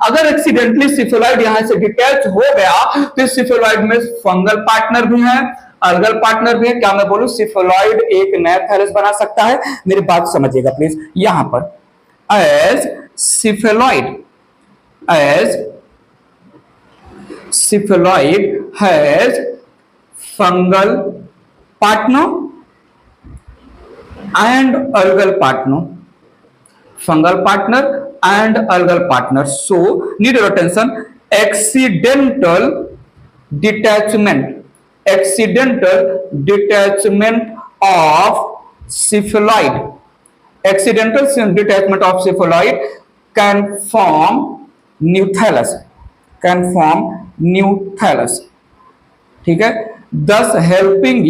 अगर एक्सीडेंटली सिफेलॉइड यहां से डिटैच हो गया तो इस सिफेलॉइड में फंगल पार्टनर भी है, अलगल पार्टनर भी है। क्या मैं बोलूं, सिफेलॉइड एक नया थैलस बना सकता है। मेरी बात समझिएगा प्लीज, यहां पर as सिफेलॉइड has fungal partner and algal partner, fungal partner and algal partner. So need your attention, accidental detachment of cephaloid, accidental detachment of cephaloid can form new thallus, can form new thallus, ठीक है। This helping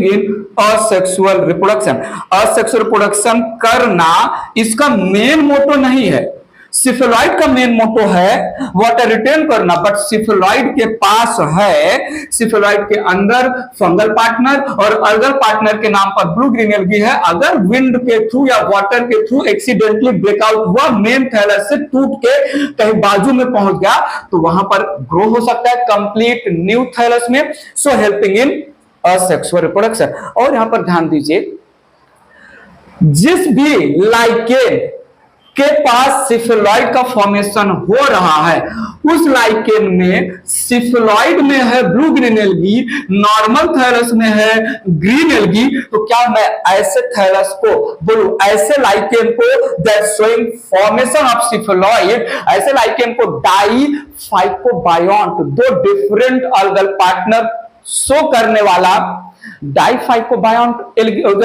in asexual reproduction, asexual reproduction करना इसका मेन मोटो नहीं है। सिफेलॉइड का मेन मोटो है वाटर रिटेन करना, बट सिफेलॉइड के पास है, सिफेलॉइड के अंदर फंगल पार्टनर और अलगल पार्टनर के नाम पर ब्लू ग्रीन एल्गी है। अगर विंड के थ्रू या वाटर के थ्रू एक्सीडेंटली ब्रेकआउट हुआ, मेन थैलस से टूट के कहीं बाजू में पहुंच गया, तो वहां पर ग्रो हो सकता है कंप्लीट न्यू थैलस में। सो हेल्पिंग इन असेक्सुअल रिप्रोडक्शन। और यहां पर ध्यान दीजिए, जिस भी लाइकेन के पास सिफेलॉइड का फॉर्मेशन हो रहा है, उस लाइकेन में सिफेलॉइड में है blue green algae, normal thallus में है ग्रीन एल्गी। तो क्या मैं ऐसे थैलस को बोलूं, ऐसे लाइकेन को दैट शोइंग फॉर्मेशन ऑफ सिफेलॉइड, ऐसे लाइकेन को डाइफाइकोबायोन्ट, दो डिफरेंट अलगल पार्टनर शो करने वाला डाइफाइकोबायोन्ट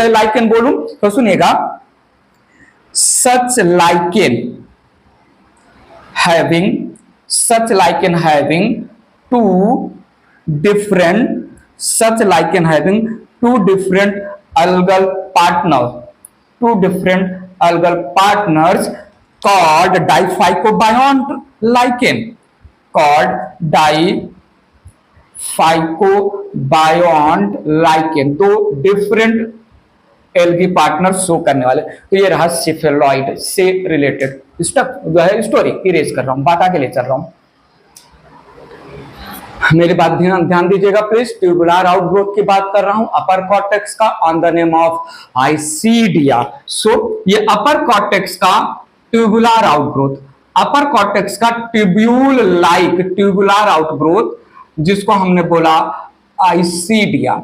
लाइकेन बोलूं तो सुनिएगा, such lichen having two different algal partners called diphycobiont lichen, दो डिफरेंट एल्गी पार्टनर शो करने वाले। तो ये रहा सिफेलॉइड से रिलेटेड स्टोरी, इरेज कर रहा हूं, बात आगे ले चल रहा हूं। मेरी बात ध्यान दीजिएगा प्लीज। ट्यूबुलर आउटग्रोथ की बात कर रहा हूं, अपर कॉर्टेक्स का, on the name of isidia. So ये अपर कॉर्टेक्स का ट्यूबुलर आउटग्रोथ, अपर कॉर्टेक्स का ट्यूबुलर आउटग्रोथ, जिसको हमने बोला आइसीडिया।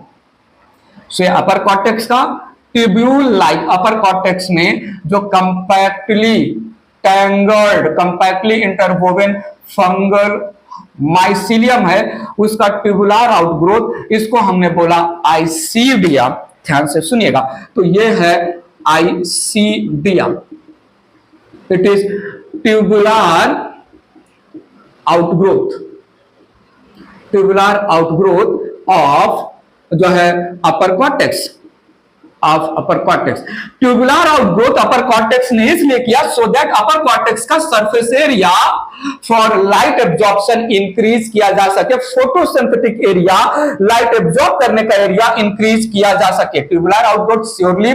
सो ये अपर कॉर्टेक्स का ट्यूब्यूल लाइक, अपर कॉर्टेक्स में जो compactly tangled, compactly interwoven fungal mycelium है, उसका ट्यूबुलर आउटग्रोथ, इसको हमने बोला आइसीडिया। ध्यान से सुनिएगा, तो ये है isidia, it is tubular outgrowth of जो है upper cortex, of upper cortex. Tubular outgrowth upper cortex ने इसलिए किया सो दैट अपर कॉर्टेक्स का surface area for light absorption increase किया जा सके, फोटोसिंथेटिक एरिया, लाइट एब्जॉर्ब करने का एरिया इंक्रीज किया जा सके। Tubular outgrowth surely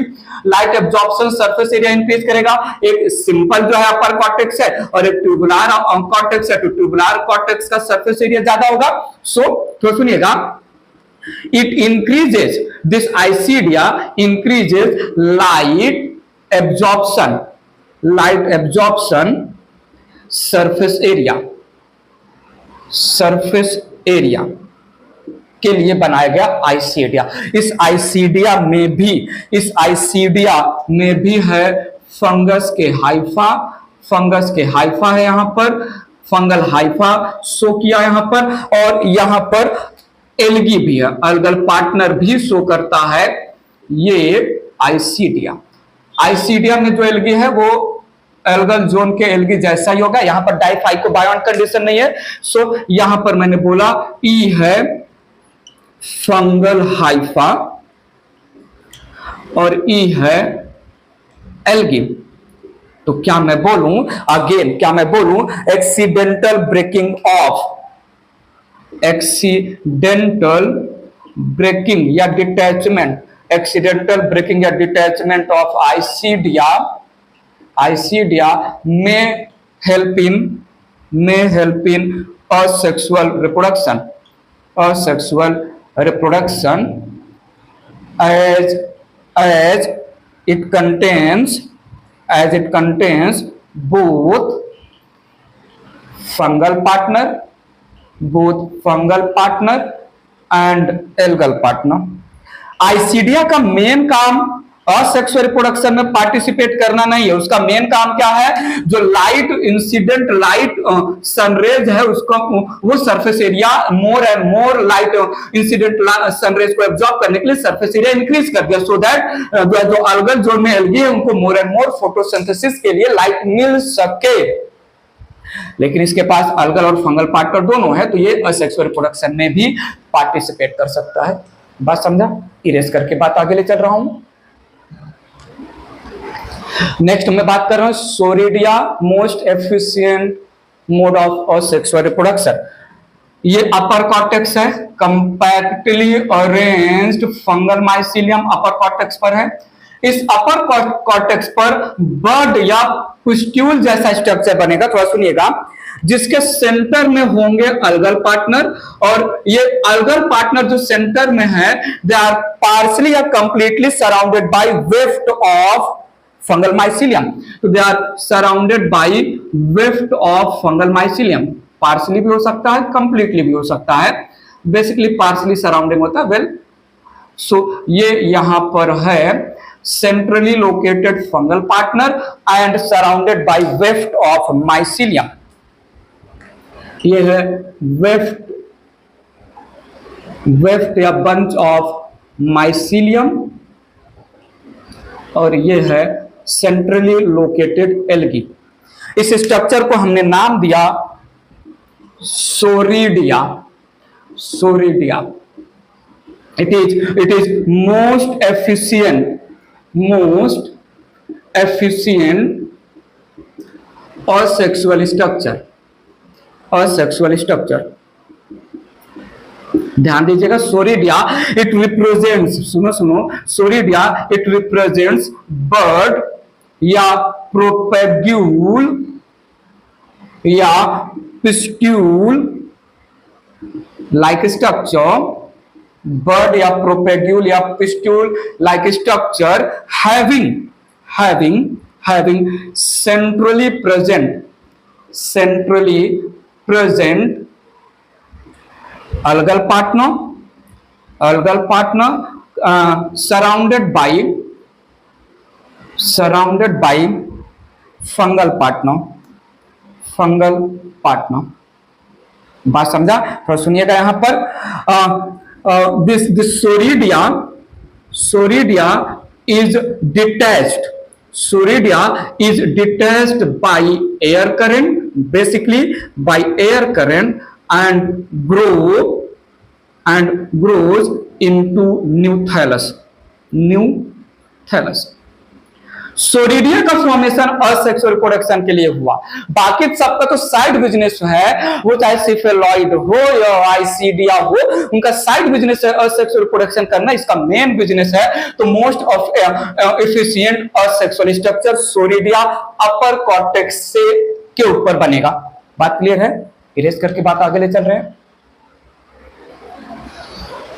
light absorption surface area increase करेगा। एक सिंपल जो है अपर कॉर्टेक्स है और एक ट्यूबुलर कॉर्टेक्स है, तो ट्यूबुलर कॉर्टेक्स का सरफेस एरिया ज्यादा होगा। सो तो सुनिएगा, it increases, this ICDA increases light absorption surface area के लिए बनाया गया आइसीडिया। इस आइसीडिया में भी है फंगस के हाइफा है यहां पर, फंगल हाइफा शो किया यहां पर, और यहां पर एल्गी भी है, अलगल पार्टनर भी शो करता है। ये आइसीडिया, आइसीडिया में जो एल्गी है वो एल्गल जोन के एल्गी जैसा ही होगा। यहां पर डाइफाइको बायोन कंडीशन नहीं है, सो यहां पर मैंने बोला ई है फंगल हाइफा और ई है एल्गी। तो क्या मैं बोलूं अगेन, क्या मैं बोलूं accidental breaking of, accidental breaking या डिटैचमेंट, एक्सीडेंटल ब्रेकिंग या डिटैचमेंट ऑफ आइसीडिया, आइसीडिया में help in asexual reproduction, asexual reproduction as it contains both fungal partner and algal partner। Isidia का मेन काम असेक्सुअल रिप्रोडक्शन में पार्टिसिपेट करना नहीं है, उसका मेन काम क्या है, जो लाइट इंसिडेंट लाइट सनरेज है उसको वो surface area more and more light incident sun rays को एब्जॉर्ब करने के लिए सरफेस एरिया इंक्रीज कर दिया, सो दैट जो अलगल जोन में एल्गी है उनको मोर एंड मोर फोटोसिंथेसिस के लिए लाइट मिल सके। लेकिन इसके पास अलगल और फंगल पार्टनर दोनों है, तो ये असेक्सुअल रिप्रोडक्शन में भी पार्टिसिपेट कर सकता है। बात समझा? इरेज करके बात आगे ले चल रहा हूं। नेक्स्ट मैं बात कर रहा हूं soredia, most efficient mode of asexual reproduction. ये अपर कॉर्टेक्स है, compactly arranged fungal mycelium upper cortex पर है। इस अपर कॉर्टेक्स पर बर्ड या पुस्ट्यूल जैसा स्ट्रक्चर बनेगा, थोड़ा सुनिएगा, जिसके सेंटर में होंगे अलगल पार्टनर, और ये अलगल पार्टनर जो सेंटर में है they are partially or completely surrounded by weft of fungal mycelium. तो they are surrounded by weft of fungal mycelium, partially भी हो सकता है, कंप्लीटली भी हो सकता है, बेसिकली पार्शली सराउंडिंग होता है। वेल सो ये यहां पर है centrally located fungal partner and surrounded by weft of mycelium। ये है वेफ्ट या बंच ऑफ माइसीलियम, और ये है सेंट्रली लोकेटेड एल्गी। इस स्ट्रक्चर को हमने नाम दिया soredia, soredia. It is most efficient asexual structure, asexual structure. ध्यान दीजिएगा, सोरिडिया इट रिप्रेजेंट्स, सुनो सोरिडिया इट रिप्रेजेंट्स बर्ड या प्रोपेग्यूल या पिस्ट्यूल लाइक स्ट्रक्चर, बर्ड या प्रोपेग्यूल या pustule like structure having centrally present algal partner surrounded by fungal partner। बात समझा? थोड़ा सुनिएगा यहां पर, this Souridia is detached, Souridia is detached by air current, basically by air current, and grows into new thallus। सोरिडिया का फॉर्मेशन असेक्सुअल रिप्रोडक्शन के लिए हुआ, बाकी सबका तो साइड बिजनेस है, वो चाहे सिफेलॉइड हो या आइसीडिया हो, उनका साइड बिजनेस है असेक्सुअल रिप्रोडक्शन करना, इसका मेन बिजनेस है। तो most of efficient asexual structure soredia upper cortex से के ऊपर बनेगा। बात क्लियर है? इरेज करके बात आगे ले चल रहे हैं।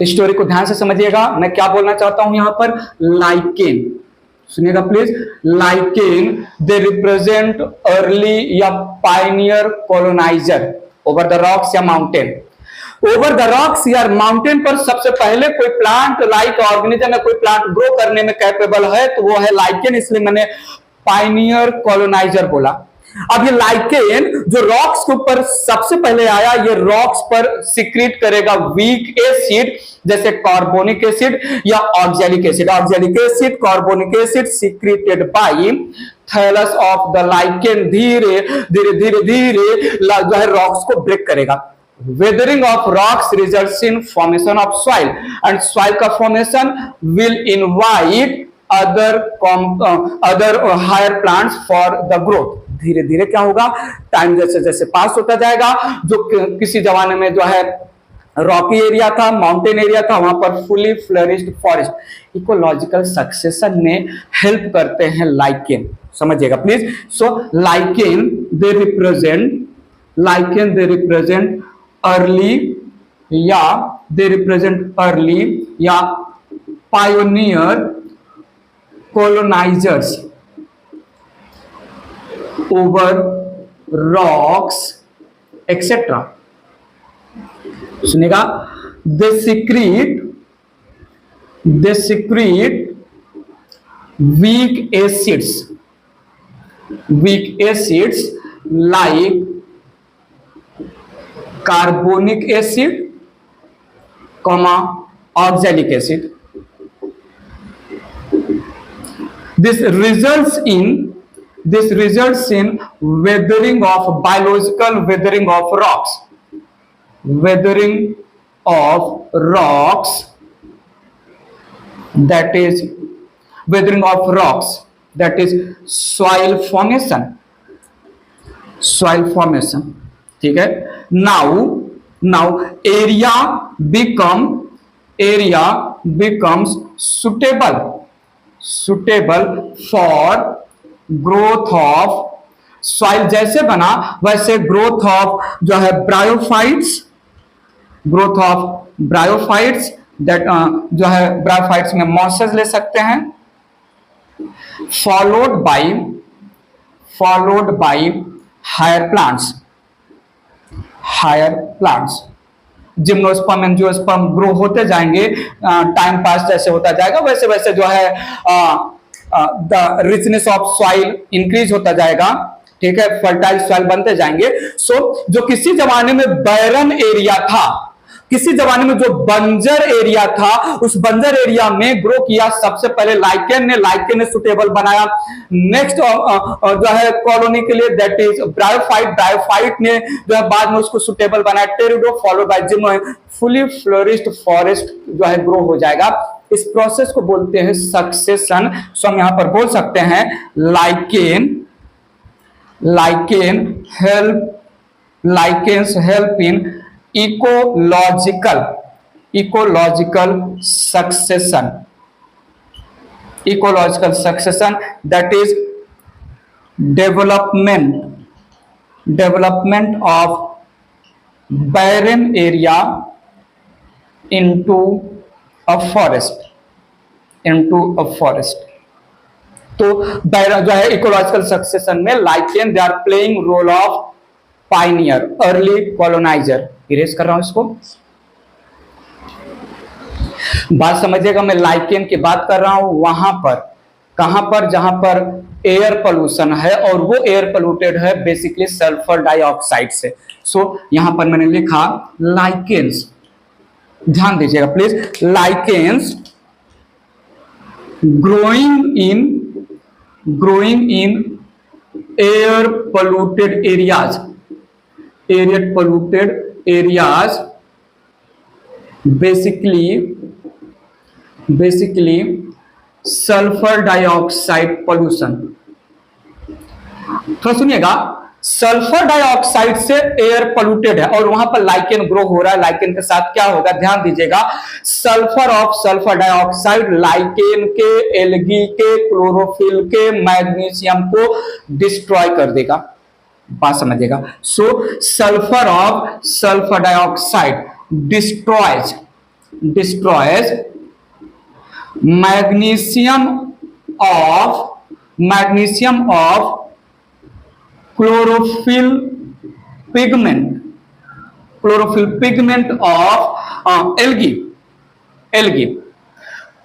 स्टोरी को ध्यान से समझिएगा, मैं क्या बोलना चाहता हूं यहां पर। लाइकेन, सुनिएगा please. Lichen they represent early या pioneer colonizer over the rocks या माउंटेन। ओवर द रॉक्स या माउंटेन पर सबसे पहले कोई प्लांट लाइक ऑर्गेनिज्म या कोई प्लांट ग्रो करने में कैपेबल है तो वो है लाइकेन, इसलिए मैंने पायनियर कॉलोनाइजर बोला। अब ये लाइकेन जो रॉक्स के ऊपर सबसे पहले आया, ये रॉक्स पर सिक्रीट करेगा वीक एसिड जैसे कार्बोनिक एसिड या oxalic acid. Oxalic acid, carbonic acid secreted by thallus of the lichen धीरे धीरे धीरे धीरे जो है रॉक्स को ब्रेक करेगा। Weathering of rocks results in formation of soil and soil का formation will invite other higher plants for the growth. धीरे धीरे क्या होगा, टाइम जैसे जैसे पास होता जाएगा, जो किसी जमाने में जो है रॉकी एरिया था, माउंटेन एरिया था, वहां पर fully flourished forest. Ecological succession में हेल्प करते हैं लाइकेन, समझिएगा please. So lichen they represent early या pioneer colonizers over rocks etc. सुनेगा, they secrete weak acids like carbonic acid, oxalic acid. This results in weathering of biological weathering of rocks. Weathering of rocks, that is soil formation. ठीक है। Now area becomes suitable for growth of soil। जैसे बना वैसे ग्रोथ ऑफ जो है ब्रायोफाइट्स दैट जो है ब्रायोफाइट्स में मॉसेस ले सकते हैं, followed by higher plants. Gymnosperm angiosperm grow होते जाएंगे, टाइम पास जैसे होता जाएगा वैसे वैसे जो है the richness of soil increase होता जाएगा। ठीक है, फर्टाइल सॉइल बनते जाएंगे। सो जो किसी जमाने में बैरन एरिया था, किसी जमाने में जो बंजर एरिया था, उस बंजर एरिया में ग्रो किया सबसे पहले लाइकेन ने सुटेबल बनाया। नेक्स्ट जो है कॉलोनी के लिए दैट इज ब्रायोफाइट ने जो है बाद में उसको सुटेबल बनाया। Pterido followed by gymno, fully flourished forest जो है ग्रो हो जाएगा। इस प्रोसेस को बोलते हैं सक्सेशन। सो हम यहां पर बोल सकते हैं lichens help in ecological succession, that is development of barren area into a forest। तो जो है इकोलॉजिकल सक्सेशन में lichen they are playing role of pioneer, early coloniser. Erase कर रहा हूं इसको, बात समझिएगा। मैं लाइकेन की बात कर रहा हूं वहां पर, कहां पर, जहां पर एयर पोल्यूशन है और वो एयर पोल्यूटेड है बेसिकली सल्फर डाइऑक्साइड से। सो यहां पर मैंने लिखा लाइकेन्स, ध्यान दीजिएगा please. Lichens growing in air polluted areas basically sulphur dioxide pollution. तो सुनिएगा, सल्फर डाइऑक्साइड से एयर पोल्यूटेड है और वहां पर लाइकेन ग्रो हो रहा है। लाइकेन के साथ क्या होगा, ध्यान दीजिएगा। सल्फर डाइऑक्साइड लाइकेन के, एल्गी के, क्लोरोफिल के, मैग्नीशियम को डिस्ट्रॉय कर देगा। बात समझिएगा। So sulphur dioxide destroys magnesium of chlorophyll pigment of algae।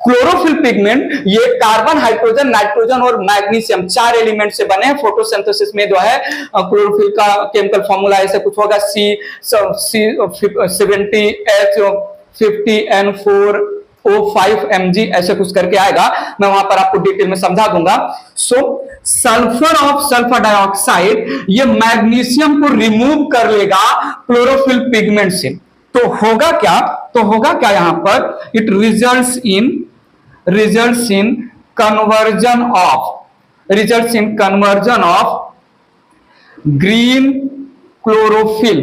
Chlorophyll pigment ये कार्बन, हाइड्रोजन, नाइट्रोजन और मैग्नीशियम 4 एलिमेंट से बने हैं। फोटोसिंथेसिस में जो है क्लोरोफिल का केमिकल फॉर्मूला ऐसे कुछ होगा, C70H50N4O5Mg ऐसे कुछ करके आएगा, मैं वहां पर आपको डिटेल में समझा दूंगा। सो सल्फर ऑफ सल्फर डाइऑक्साइड ये मैग्नीशियम को रिमूव कर लेगा क्लोरोफिल पिगमेंट से। तो होगा क्या, यहां पर it results in conversion of green chlorophyll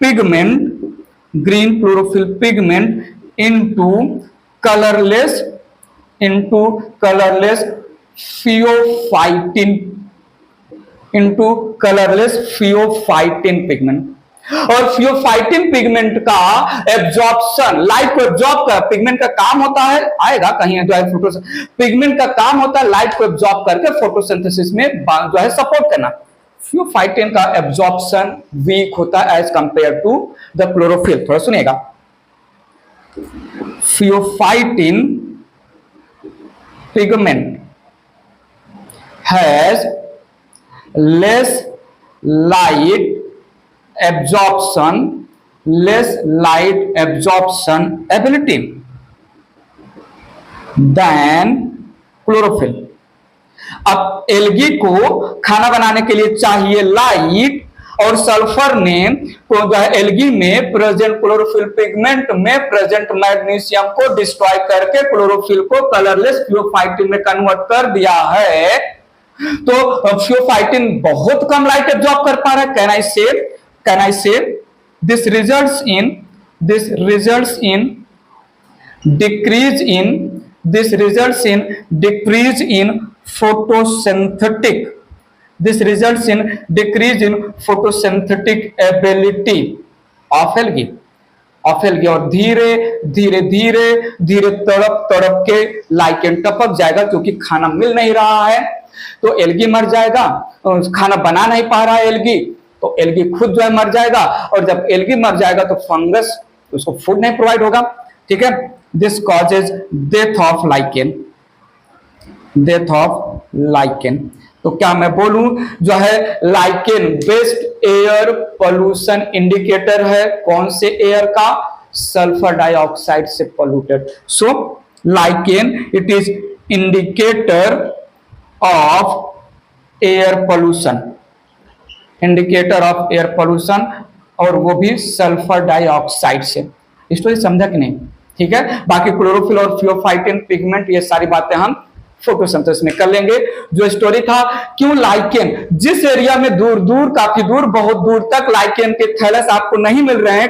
pigment into colorless pheophytin pigment। और फियोफाइटिन पिगमेंट का एब्जॉर्प्शन, लाइट को एब्जॉर्ब कर, पिगमेंट का काम होता है, आएगा कहीं जो है फोटो, पिगमेंट का काम होता है लाइट को एब्जॉर्ब करके फोटोसिंथेसिस में जो है सपोर्ट करना। फियोफाइटिन का एब्जॉर्प्शन वीक होता है as compare to the chlorophyll. थोड़ा सुनिएगा, phaeophytin pigment has less light absorption ability than chlorophyll। अब एल्गी को खाना बनाने के लिए चाहिए लाइट, और सल्फर ने जो है एल्गी में प्रेजेंट क्लोरोफिल पिगमेंट में प्रेजेंट मैग्नीशियम को डिस्ट्रॉय करके क्लोरोफिल को कलरलेस फियोफाइटिन में कन्वर्ट कर दिया है। तो फियोफाइटिन बहुत कम लाइट एब्जॉर्ब कर पा रहा है। कैन आई से this results in photosynthetic ability of algae। और धीरे धीरे तड़प के लाइकेन टपक जाएगा, क्योंकि खाना मिल नहीं रहा है तो एल्गी मर जाएगा। खाना बना नहीं पा रहा है एल्गी, तो एल्गी खुद जो है मर जाएगा, और जब एल्गी मर जाएगा तो फंगस उसको फूड नहीं प्रोवाइड होगा। ठीक है, this causes death of lichen. तो क्या मैं बोलूं, जो है lichen best air pollution indicator है। कौन से एयर का? सल्फर डाइऑक्साइड से polluted. So lichen it is indicator of air pollution, और वो भी सल्फर डाइऑक्साइड से। स्टोरी समझा कि नहीं? ठीक है, बाकी क्लोरोफिल और फियोफाइटिन पिगमेंट ये सारी बातें हम फोटोसिंथेसिस में कर लेंगे। जो स्टोरी था क्यों लाइकेन, जिस एरिया में काफी दूर, बहुत दूर तक लाइकेन के थैलस आपको नहीं मिल रहे हैं,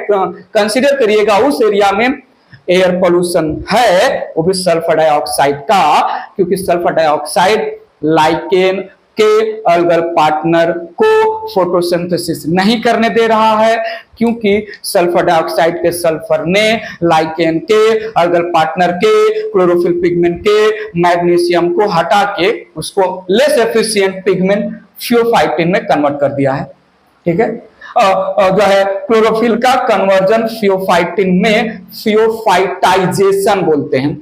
कंसीडर करिएगा उस एरिया में एयर पोल्यूशन है, वो भी सल्फर डाइऑक्साइड का, क्योंकि सल्फर डाइऑक्साइड लाइकेन के अलगल पार्टनर को फोटोसिंथेसिस नहीं करने दे रहा है, क्योंकि सल्फर डाइऑक्साइड के सल्फर ने लाइकेन के अलगल पार्टनर के क्लोरोफिल पिगमेंट के मैग्नीशियम को हटा के उसको लेस एफिशिएंट पिगमेंट फियोफाइटिन में कन्वर्ट कर दिया है। ठीक है, जो है क्लोरोफिल का कन्वर्जन फियोफाइटिन में फियोफाइटाइजेशन बोलते हैं।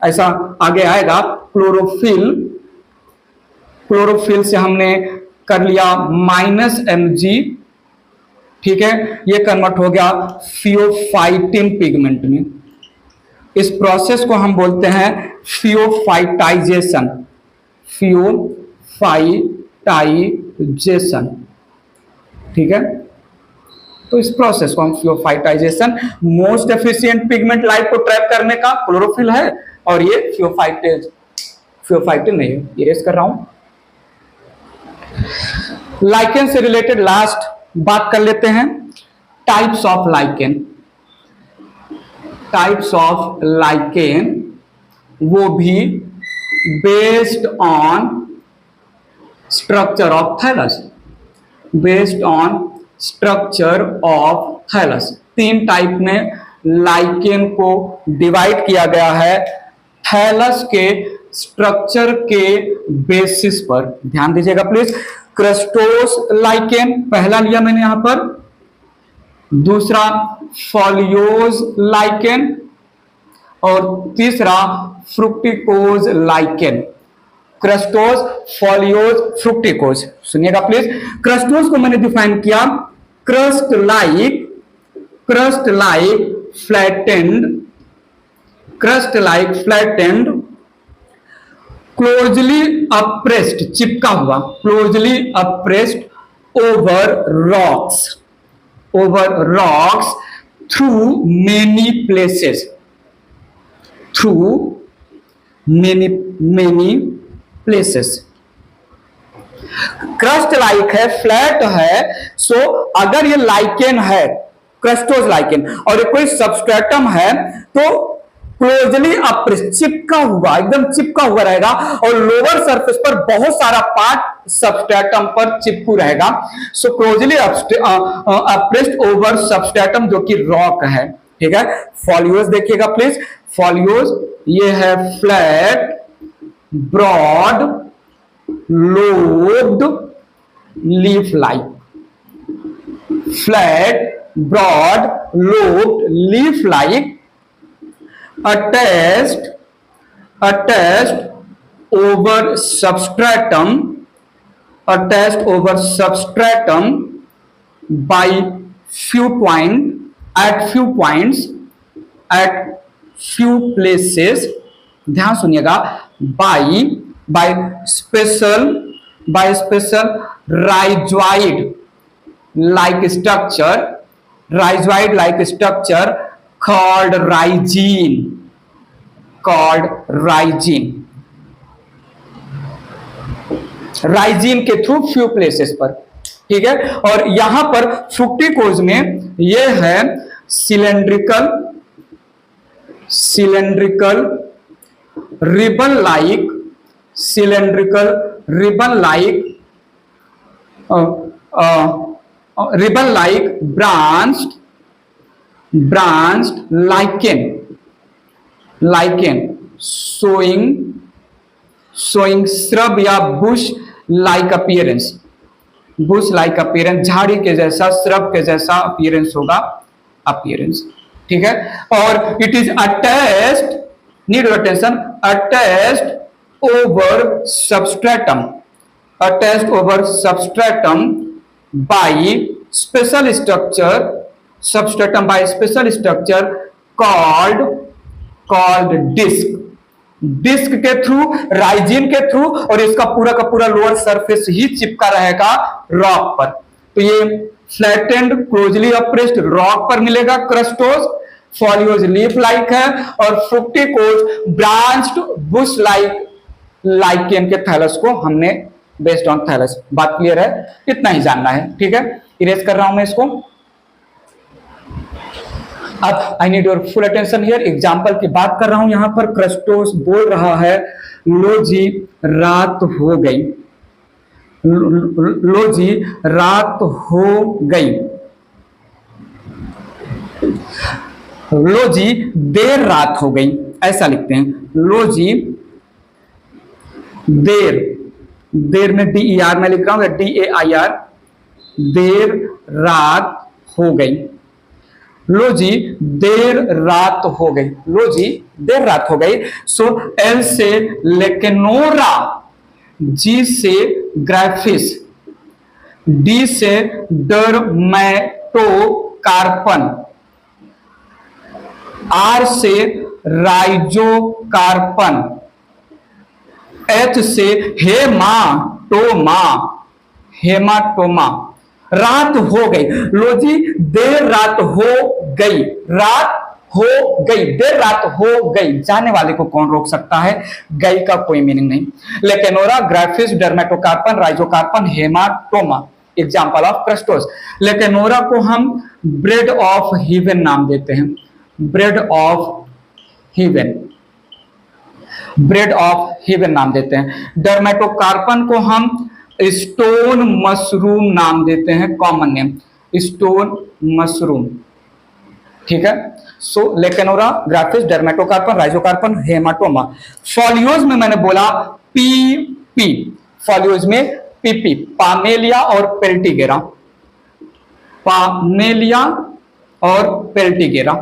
ऐसा आगे आएगा। क्लोरोफिल से हमने कर लिया -mg, ठीक है, ये कन्वर्ट हो गया फियोफाइटिन पिगमेंट में। इस प्रोसेस को हम बोलते हैं फियोफाइटाइजेशन। ठीक है, तो इस प्रोसेस को हम फियोफाइटाइजेशन, मोस्ट एफिशिएंट पिगमेंट लाइट को ट्रैप करने का क्लोरोफिल है, और ये फियोफाइटिन नहीं है, इरेज कर रहा हूं। लाइकेन से रिलेटेड लास्ट बात कर लेते हैं, टाइप्स ऑफ लाइकेन, वो भी based on structure of thallus. 3 type में लाइकेन को डिवाइड किया गया है थैलस के स्ट्रक्चर के बेसिस पर। ध्यान दीजिएगा प्लीज। क्रस्टोस लाइकेन पहला लिया मैंने यहां पर, दूसरा फोलियोज लाइकेन, और तीसरा फ्रुक्टिकोज लाइकेन, क्रस्टोज, फोलियोज, फ्रुक्टिकोज। सुनिएगा प्लीज, क्रस्टोज को मैंने डिफाइन किया, crust like flattened closely apprised, चिपका हुआ, closely apprised over rocks through many places. Crust like है, फ्लैट है, सो अगर ये लाइकेन है, क्रस्टोज लाइकेन, और ये कोई सबस्ट्रेटम है तो क्लोजली अप्रेस्ड, चिपका हुआ, एकदम चिपका हुआ रहेगा, और लोअर सरफेस पर बहुत सारा पार्ट सबस्ट्रेटम पर चिपकू रहेगा। So closely apprised over substratum, जो कि रॉक है। ठीक है, फॉलियोज देखिएगा प्लीज, फॉलियोज ये है flat broad lobed leaf like, flat broad lobed leaf like attached over substratum by few points at few places। ध्यान सुनिएगा, by special rhizoid like structure called राइजीन के थ्रू फ्यू प्लेसेस पर। ठीक है, और यहां पर फ्रुक्टिकोज में ये है cylindrical ribbon like branched lichen showing shrub या bush like appearance, झाड़ी के जैसा, श्रब के जैसा अपीयरेंस होगा, अपीयरेंस। ठीक है, और it is attached, need attention, attached over substratum by special structure called disc के थ्रू, राइजिन के थ्रू, और इसका पूरा का पूरा लोअर सरफेस ही चिपका रहेगा रॉक पर। तो ये फ्लैटेंड क्लोजली अप्रेस्ड रॉक पर मिलेगा क्रस्टोज, फॉलियोज लीफ लाइक है, और फ्रुक्टिकोज ब्रांच्ड बुश लाइक लाइकेन के थैलस को हमने बेस्ड ऑन थैलस। बात क्लियर है? इतना ही जानना है। ठीक है, इरेज कर रहा हूं मैं इसको। अब I need your full attention here, example की बात कर रहा हूं। यहां पर क्रस्टोस बोल रहा है, लो जी रात हो गई, लो जी रात हो गई, लो जी देर रात हो गई, ऐसा लिखते हैं। लो जी देर में DER में लिख रहा हूं, DAIR, देर रात हो गई। लो जी देर रात हो गई, लो जी देर रात हो गई। सो L से लेकेनोरा, G से ग्राफिस, D से डर्मेटोकार्पन, R से राइजोकार्पन, H से हेमाटोमा। रात हो गई, लो जी देर रात हो गई, रात हो गई, देर रात हो गई। जाने वाले को कौन रोक सकता है? गई का कोई मीनिंग नहीं। लेकेनोरा, ग्राफिस, डर्मेटोकार्पन, राइजोकार्पन, हेमाटोमा, एग्जाम्पल ऑफ क्रस्टोस। लेकेनोरा को हम ब्रेड ऑफ हेवन नाम देते हैं, ब्रेड ऑफ हेवन नाम देते हैं। डर्मेटोकार्पन को हम स्टोन मशरूम नाम देते हैं, कॉमन नेम स्टोन मशरूम। ठीक है, सो लेकेनोरा, ग्राफिस, डर्मेटोकार्पन, राइजोकार्पन, हेमाटोमा। फॉलियोज में मैंने बोला PP, फॉलियोज में PP, पामेलिया और पेल्टिगेरा, पामेलिया और पेल्टिगेरा।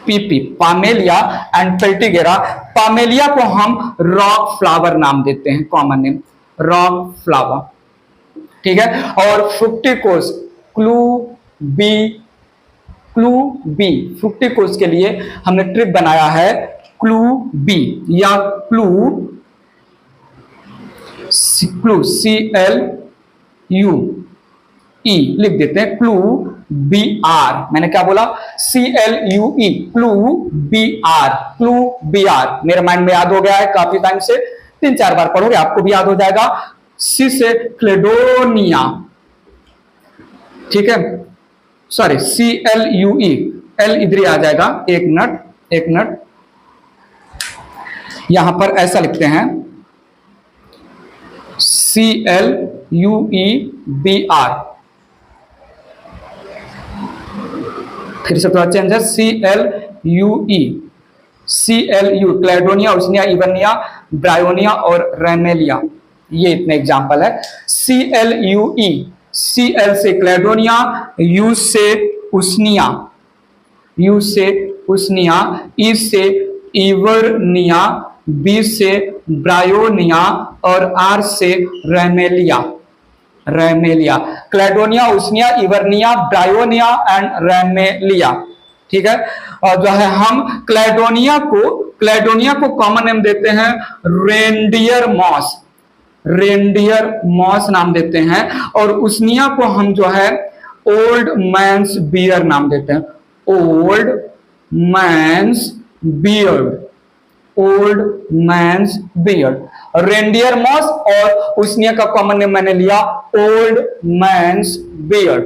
PP, पामेलिया and पेल्टिगेरा। पामेलिया को हम रॉक फ्लावर नाम देते हैं, कॉमन नेम रॉक फ्लावर, ठीक है। और फ्रुक्टिकोस, क्लू बी, फ्रुक्टिकोस के लिए हमने ट्रिक बनाया है क्लू बी या क्लू CLUE लिख देते हैं, क्लू बी आर। मैंने क्या बोला? CLUE, clue B R. मेरे माइंड में याद हो गया है काफी टाइम से, 3-4 बार पढ़ोगे आपको भी याद हो जाएगा। सी से क्लेडोनिया, ठीक है, सॉरी CLUE, एल इधर आ जाएगा, एक मिनट, यहां पर ऐसा लिखते हैं CLUEBR, फिर से थोड़ा चेंज है, CLU क्लेडोनिया, उसनिया, इवर्निया, ब्रायोनिया और रेमेलिया, ये इतने एग्जाम्पल है। CLUE, CL से क्लेडोनिया, U से उसनिया, E से इवर्निया, B से ब्रायोनिया और R से रेमेलिया। क्लेडोनिया, उसनिया, इवर्निया, ब्रायोनिया एंड रेमेलिया, ठीक है। और जो है हम क्लेडोनिया को कॉमन नेम देते हैं रेनडियर मॉस नाम देते हैं। और उसनिया को हम जो है ओल्ड मैंस बियर नाम देते हैं, old man's beard. Reindeer moss और उसनिया का कॉमन नेम मैंने लिया ओल्ड मैंस बियर्ड।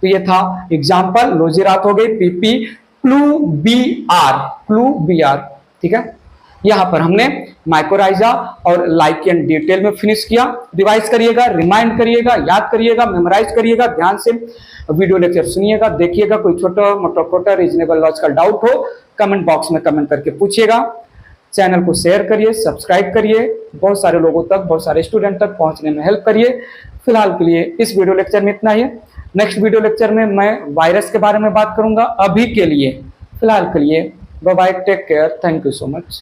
तो ये था एग्जाम्पल, लोजीरात हो गई, पीपी, क्लू बी आर, ठीक है। यहां पर हमने माइकोराइजा और लाइकेन डिटेल में फिनिश किया। रिवाइज करिएगा, रिमाइंड करिएगा, याद करिएगा, मेमोराइज करिएगा, ध्यान से वीडियो लेक्चर सुनिएगा, देखिएगा। कोई छोटा मोटा रीजनेबल लॉजिकल डाउट हो कमेंट बॉक्स में कमेंट करके पूछिएगा। चैनल को शेयर करिए, सब्सक्राइब करिए, बहुत सारे लोगों तक, बहुत सारे स्टूडेंट तक पहुंचने में हेल्प करिए। फिलहाल के लिए इस वीडियो लेक्चर में इतना ही है। नेक्स्ट वीडियो लेक्चर में मैं वायरस के बारे में बात करूंगा। अभी के लिए, फिलहाल के लिए bye bye, take care, thank you so much.